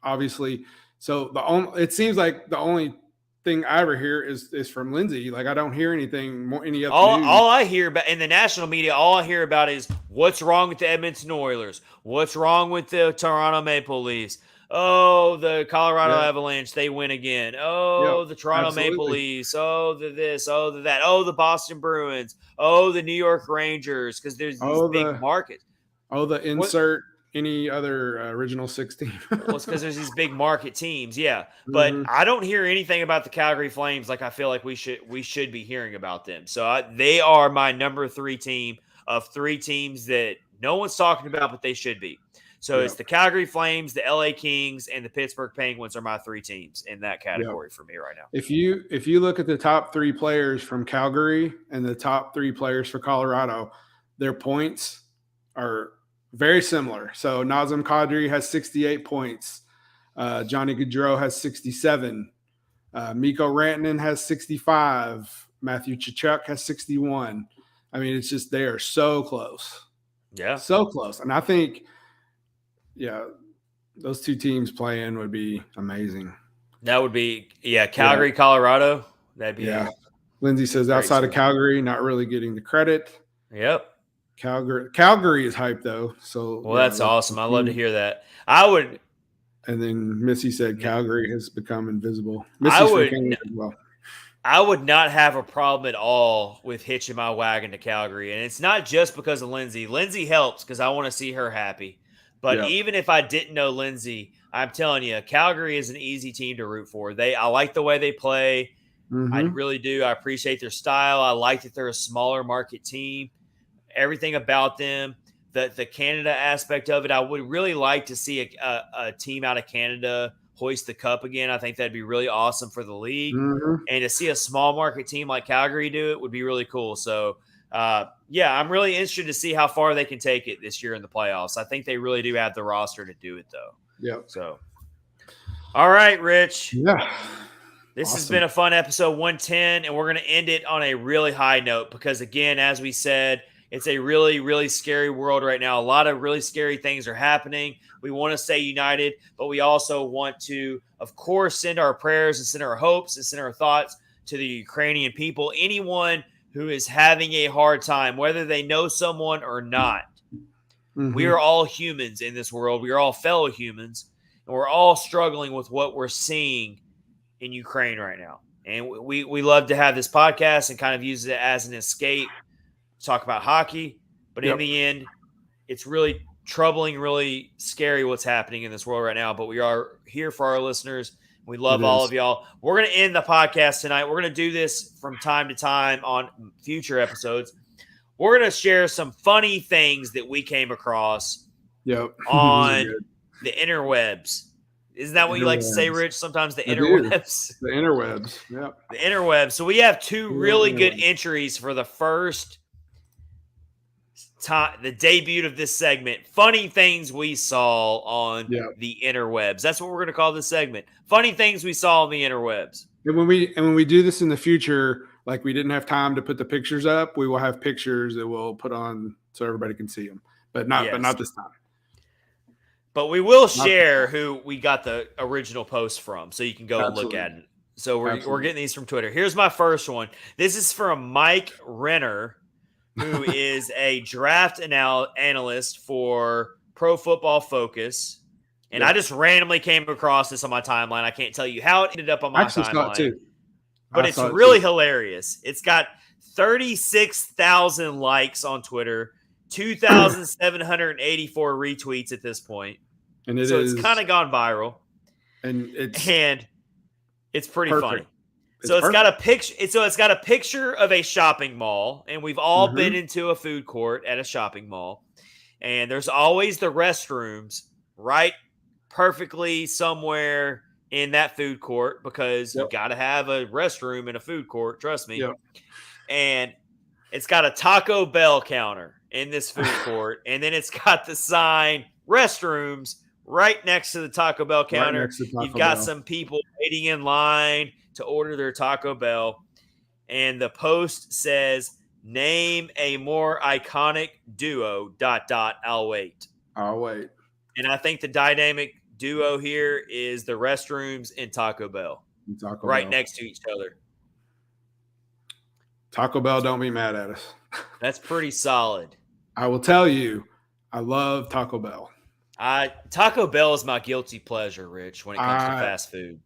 Speaker 2: obviously. So it seems like the only thing I ever hear is from Lindsay. Like I don't hear anything more.
Speaker 1: All I hear about in the national media, all I hear about is what's wrong with the Edmonton Oilers, what's wrong with the Toronto Maple Leafs. Oh, the Colorado Avalanche, they win again. Oh, the Toronto Maple Leafs. Oh, the this. Oh, the that. Oh, the Boston Bruins. Oh, the New York Rangers. Because there's these big markets.
Speaker 2: Oh, the insert any other original 16.
Speaker 1: Well, it's because there's these big market teams. Yeah. But I don't hear anything about the Calgary Flames like I feel like we should be hearing about them. So they are my number 3 team of 3 teams that no one's talking about, but they should be. So it's the Calgary Flames, the LA Kings, and the Pittsburgh Penguins are my 3 teams in that category for me right now.
Speaker 2: If you look at the top 3 players from Calgary and the top 3 players for Colorado, their points are very similar. So Nazem Kadri has 68 points. Johnny Gaudreau has 67. Mikko Rantanen has 65. Matthew Tkachuk has 61. I mean, it's just they are so close.
Speaker 1: Yeah.
Speaker 2: So close. And I think, those two teams playing would be amazing.
Speaker 1: That would be, Calgary, Colorado. That'd be.
Speaker 2: Yeah. Lindsay says outside of Calgary, not really getting the credit.
Speaker 1: Yep.
Speaker 2: Calgary is hyped though. So
Speaker 1: that's awesome. I love to hear that. I would.
Speaker 2: And then Missy said Calgary has become invisible.
Speaker 1: I would not have a problem at all with hitching my wagon to Calgary. And it's not just because of Lindsay. Lindsay helps because I want to see her happy. But even if I didn't know Lindsay, I'm telling you, Calgary is an easy team to root for. I like the way they play. Mm-hmm. I really do. I appreciate their style. I like that they're a smaller market team. Everything about them, the Canada aspect of it, I would really like to see a team out of Canada hoist the cup again. I think that'd be really awesome for the league. Mm-hmm. And to see a small market team like Calgary do it would be really cool. So, I'm really interested to see how far they can take it this year in the playoffs. I think they really do have the roster to do it, though.
Speaker 2: Yeah.
Speaker 1: So, all right, Rich.
Speaker 2: Yeah.
Speaker 1: This has been a fun episode 110, and we're going to end it on a really high note because, again, as we said, it's a really, really scary world right now. A lot of really scary things are happening. We want to stay united, but we also want to, of course, send our prayers and send our hopes and send our thoughts to the Ukrainian people. Anyone who is having a hard time, whether they know someone or not. Mm-hmm. We are all humans in this world. We are all fellow humans, and we're all struggling with what we're seeing in Ukraine right now. And we love to have this podcast and kind of use it as an escape to talk about hockey. But in the end, it's really troubling, really scary what's happening in this world right now. But we are here for our listeners. We love all of y'all. We're going to end the podcast tonight. We're going to do this from time to time on future episodes. We're going to share some funny things that we came across on the interwebs. Isn't that what you like to say, Rich? Sometimes the interwebs.
Speaker 2: The interwebs,
Speaker 1: The interwebs. So we have two really good entries for the first time, the debut of this segment. Funny things we saw on the interwebs. That's what we're going to call this segment. Funny things we saw on the interwebs.
Speaker 2: And when we do this in the future, like we didn't have time to put the pictures up, we will have pictures that we'll put on so everybody can see them. But not this time.
Speaker 1: But we will share who we got the original post from, so you can go and look at it. So we're getting these from Twitter. Here's my first one. This is from Mike Renner, who is a draft analyst for Pro Football Focus. And I just randomly came across this on my timeline. I can't tell you how it ended up on my timeline. Too. But it's really hilarious. It's got 36,000 likes on Twitter, 2,784 retweets at this point. And it's kind of gone viral.
Speaker 2: And
Speaker 1: it's pretty funny. It's got a picture. It's got a picture of a shopping mall, and we've all been into a food court at a shopping mall. And there's always the restrooms right perfectly somewhere in that food court because you got to have a restroom in a food court. Trust me.
Speaker 2: Yep.
Speaker 1: And it's got a Taco Bell counter in this food court. And then it's got the sign restrooms right next to the Taco Bell counter. You've got some people waiting in line to order their Taco Bell. And the post says, name a more iconic duo, ... I'll wait. And I think the dynamic duo here is the restrooms and Taco Bell. Next to each other.
Speaker 2: Taco Bell, don't be mad at us.
Speaker 1: That's pretty solid.
Speaker 2: I will tell you, I love Taco Bell.
Speaker 1: Taco Bell is my guilty pleasure, Rich, when it comes to fast food.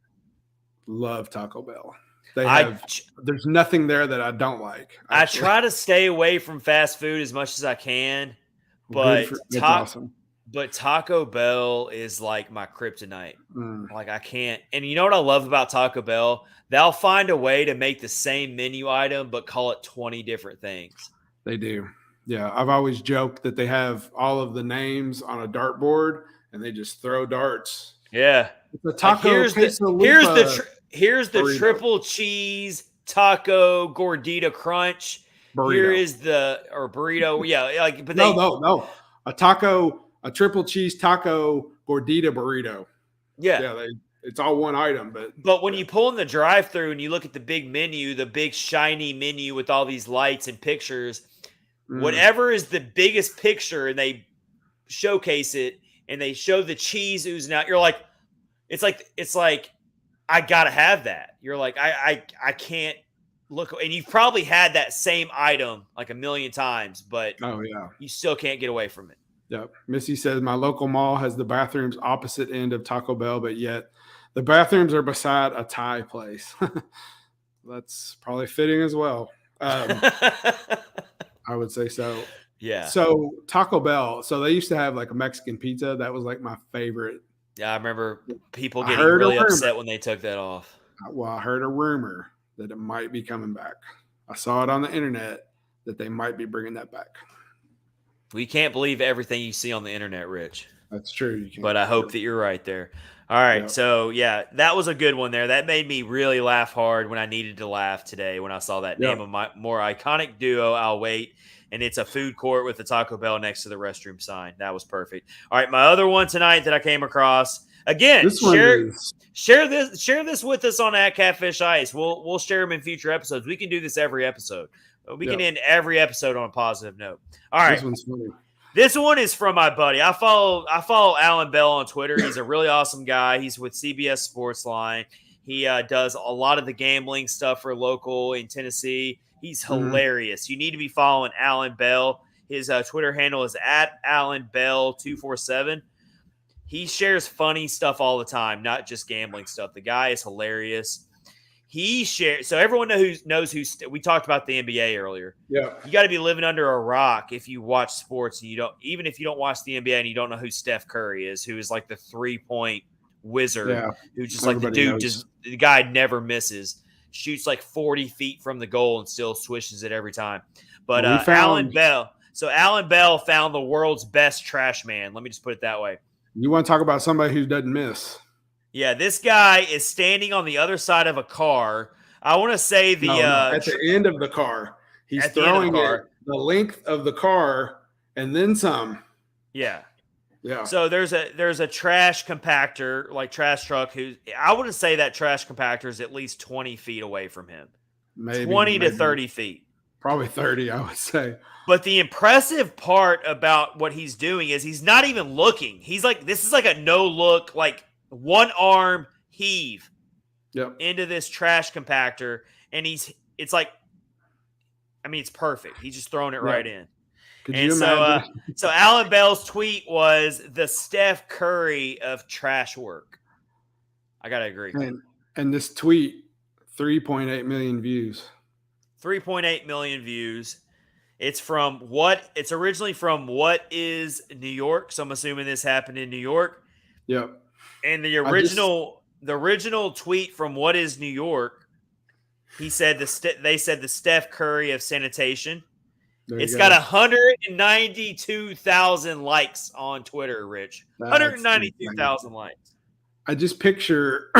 Speaker 2: Love Taco Bell. There's nothing there that I don't like.
Speaker 1: I try to stay away from fast food as much as I can, but awesome. But Taco Bell is like my kryptonite. Like I can't. And you know what I love about Taco Bell? They'll find a way to make the same menu item, but call it 20 different things.
Speaker 2: They do. Yeah. I've always joked that they have all of the names on a dartboard and they just throw darts.
Speaker 1: Yeah.
Speaker 2: The taco.
Speaker 1: Here's the triple cheese taco gordita crunch.
Speaker 2: Burrito.
Speaker 1: Here is burrito. Yeah.
Speaker 2: No. A triple cheese taco gordita burrito.
Speaker 1: Yeah.
Speaker 2: it's all one item.
Speaker 1: But when you pull in the drive-thru and you look at the big menu, the big shiny menu with all these lights and pictures, whatever is the biggest picture, and they showcase it and they show the cheese oozing out, you're like, it's like I gotta have that. You're like, I can't look, and you've probably had that same item like a million times, but you still can't get away from it.
Speaker 2: Yep. Missy says my local mall has the bathrooms opposite end of Taco Bell, but yet the bathrooms are beside a Thai place. That's probably fitting as well. I would say so.
Speaker 1: Yeah.
Speaker 2: So Taco Bell, so they used to have like a Mexican pizza. That was like my favorite.
Speaker 1: Yeah, I remember people getting really upset when they took that off.
Speaker 2: Well, I heard a rumor that it might be coming back. I saw it on the internet that they might be bringing that back.
Speaker 1: We can't believe everything you see on the internet, Rich.
Speaker 2: That's true.
Speaker 1: But I hope that you're right there. All right. Yep. So, yeah, that was a good one there. That made me really laugh hard when I needed to laugh today when I saw that name of my more iconic duo, I'll wait. And it's a food court with a Taco Bell next to the restroom sign. That was perfect. All right. My other one tonight that I came across, again, share this with us on at Catfish Ice. We'll share them in future episodes. We can do this every episode. We can end every episode on a positive note. All right.
Speaker 2: This one's funny.
Speaker 1: This one is from my buddy. I follow Alan Bell on Twitter. He's a really awesome guy. He's with CBS Sportsline. He does a lot of the gambling stuff for local in Tennessee. He's hilarious. You need to be following Alan Bell. His Twitter handle is at AlanBell247. He shares funny stuff all the time, not just gambling stuff. The guy is hilarious. He shares, so everyone knows who we talked about the NBA earlier.
Speaker 2: Yeah,
Speaker 1: you got to be living under a rock if you watch sports and you don't. Even if you don't watch the NBA and you don't know who Steph Curry is, who is like the 3-point wizard, who just like the dude, the guy never misses, shoots like 40 feet from the goal and still swishes it every time. But Alan Bell. So Alan Bell found the world's best trash man. Let me just put it that way.
Speaker 2: You want to talk about somebody who doesn't miss?
Speaker 1: Yeah, this guy is standing on the other side of a car. I want to say
Speaker 2: at the end of the car. He's throwing the length of the car and then some.
Speaker 1: Yeah.
Speaker 2: Yeah.
Speaker 1: So there's a trash compactor, like trash truck, who I wouldn't say that trash compactor is at least 20 feet away from him.
Speaker 2: Maybe
Speaker 1: 20 to 30 feet.
Speaker 2: Probably 30, I would say.
Speaker 1: But the impressive part about what he's doing is he's not even looking. He's like, this is like a no look, like one arm heave into this trash compactor. And it's like, I mean, it's perfect. He's just throwing it right in.
Speaker 2: Could you imagine?
Speaker 1: So Alan Bell's tweet was the Steph Curry of trash work. I got to agree.
Speaker 2: And this tweet, 3.8 million views.
Speaker 1: 3.8 million views. It's originally from What Is New York. So I'm assuming this happened in New York.
Speaker 2: Yep.
Speaker 1: And the original tweet from What Is New York, he said they said the Steph Curry of sanitation. It's got 192,000 likes on Twitter, Rich. 192,000 likes.
Speaker 2: I just picture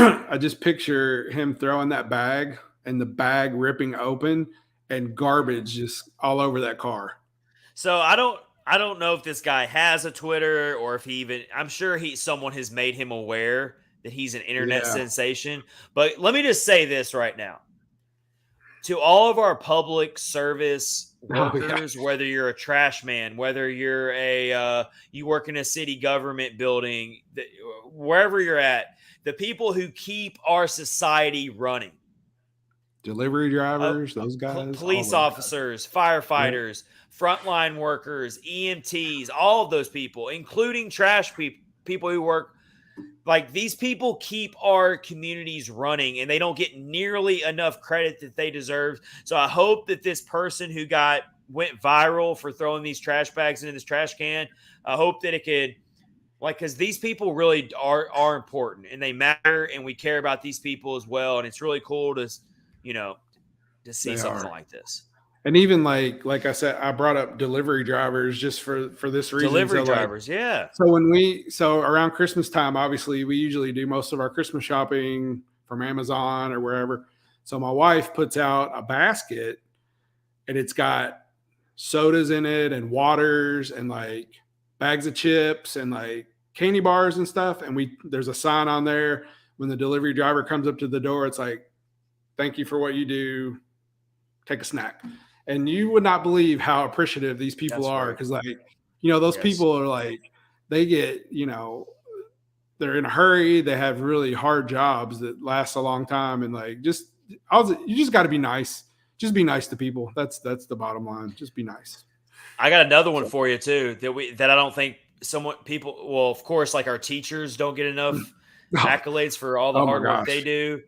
Speaker 2: him throwing that bag and the bag ripping open and garbage just all over that car.
Speaker 1: So I don't know if this guy has a Twitter or if I'm sure someone has made him aware that he's an internet sensation. But let me just say this right now. To all of our public service workers, whether you're a trash man, whether you're you work in a city government building, wherever you're at, the people who keep our society running.
Speaker 2: Delivery drivers, those guys.
Speaker 1: Police officers, firefighters, frontline workers, EMTs, all of those people, including trash people who work. Like, these people keep our communities running, and they don't get nearly enough credit that they deserve. So I hope that this person who went viral for throwing these trash bags into this trash can, I hope that it could, because these people really are important, and they matter, and we care about these people as well. And it's really cool to see something like this.
Speaker 2: And even like I said, I brought up delivery drivers just for this reason.
Speaker 1: Delivery drivers, yeah.
Speaker 2: So around Christmas time, obviously, we usually do most of our Christmas shopping from Amazon or wherever. So my wife puts out a basket, and it's got sodas in it and waters and like bags of chips and like candy bars and stuff. And there's a sign on there. when the delivery driver comes up to the door, it's like, thank you for what you do. Take a snack. And you would not believe how appreciative these people are. Because like, those people are like, they get, they're in a hurry. They have really hard jobs that last a long time. And like, you just got to be nice. Just be nice to people. That's the bottom line. Just be nice.
Speaker 1: I got another one for you too, that I don't think well, of course, like our teachers don't get enough accolades for all the hard work they do.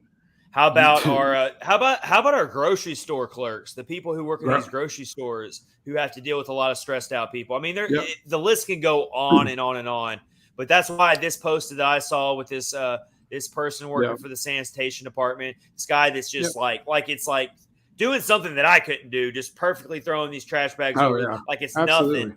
Speaker 1: How about our grocery store clerks, the people who work in these grocery stores who have to deal with a lot of stressed out people? I mean, the list can go on and on and on. But that's why this post that I saw with this person working for the sanitation department, this guy that's just like it's like doing something that I couldn't do, just perfectly throwing these trash bags over like it's nothing.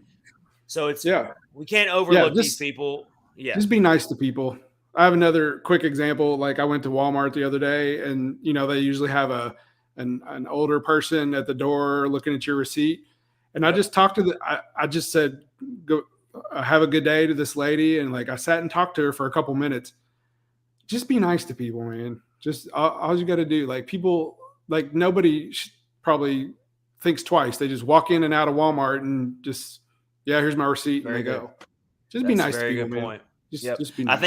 Speaker 1: So it's we can't overlook these people. Yeah,
Speaker 2: just be nice to people. I have another quick example. Like I went to Walmart the other day, and they usually have an older person at the door looking at your receipt. And I just talked to I just said, go have a good day to this lady. And like I sat and talked to her for a couple minutes. Just be nice to people, man. Just all you got to do. Like people, like nobody probably thinks twice. They just walk in and out of Walmart and just, here's my receipt, and they go. Just be nice to people, man. Point. Just be nice.
Speaker 1: I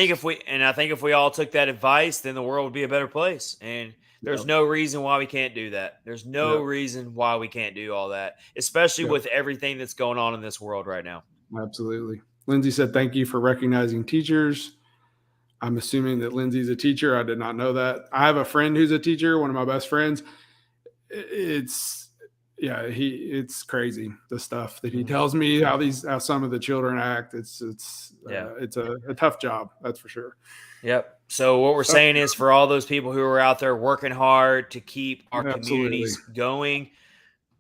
Speaker 1: think if we all took that advice, then the world would be a better place. And there's no reason why we can't do that. There's no reason why we can't do all that, especially with everything that's going on in this world right now.
Speaker 2: Absolutely. Lindsay said, thank you for recognizing teachers. I'm assuming that Lindsay's a teacher. I did not know that. I have a friend who's a teacher, one of my best friends. It's crazy, the stuff that he tells me, how some of the children act. It's a tough job, that's for sure.
Speaker 1: Yep. So what we're saying is, for all those people who are out there working hard to keep our communities going,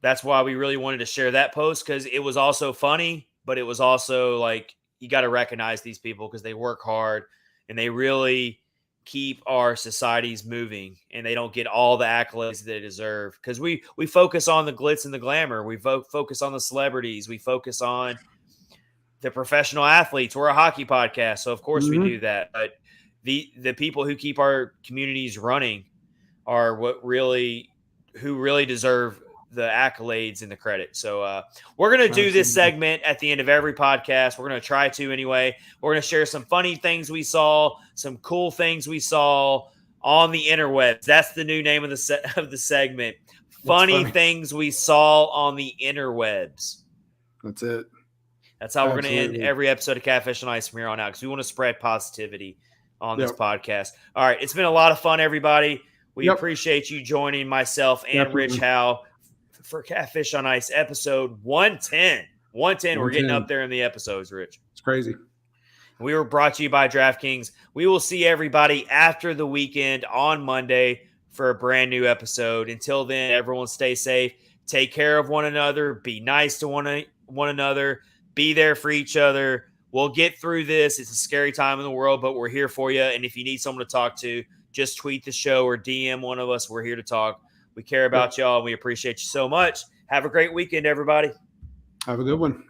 Speaker 1: that's why we really wanted to share that post, because it was also funny, but it was also like, you got to recognize these people because they work hard and they really keep our societies moving, and they don't get all the accolades that they deserve, because we focus on the glitz and the glamour. We focus on the celebrities. We focus on the professional athletes. We're a hockey podcast, so of course we do that. But the people who keep our communities running are who really deserve the accolades and the credit. So we're going to do this segment at the end of every podcast. We're going to try to anyway. We're going to share some funny things we saw, some cool things we saw on the interwebs. That's the new name of the segment. Funny things we saw on the interwebs.
Speaker 2: That's it.
Speaker 1: That's how we're going to end every episode of Catfish on Ice from here on out, because we want to spread positivity on this podcast. All right. It's been a lot of fun, everybody. We appreciate you joining myself and Rich Howe for Catfish on Ice, episode 110. 110. We're getting up there in the episodes, Rich.
Speaker 2: It's crazy.
Speaker 1: We were brought to you by DraftKings. We will see everybody after the weekend on Monday for a brand new episode. Until then, everyone stay safe. Take care of one another. Be nice to one another. Be there for each other. We'll get through this. It's a scary time in the world, but we're here for you. And if you need someone to talk to, just tweet the show or DM one of us. We're here to talk. We care about y'all, and we appreciate you so much. Have a great weekend, everybody.
Speaker 2: Have a good one.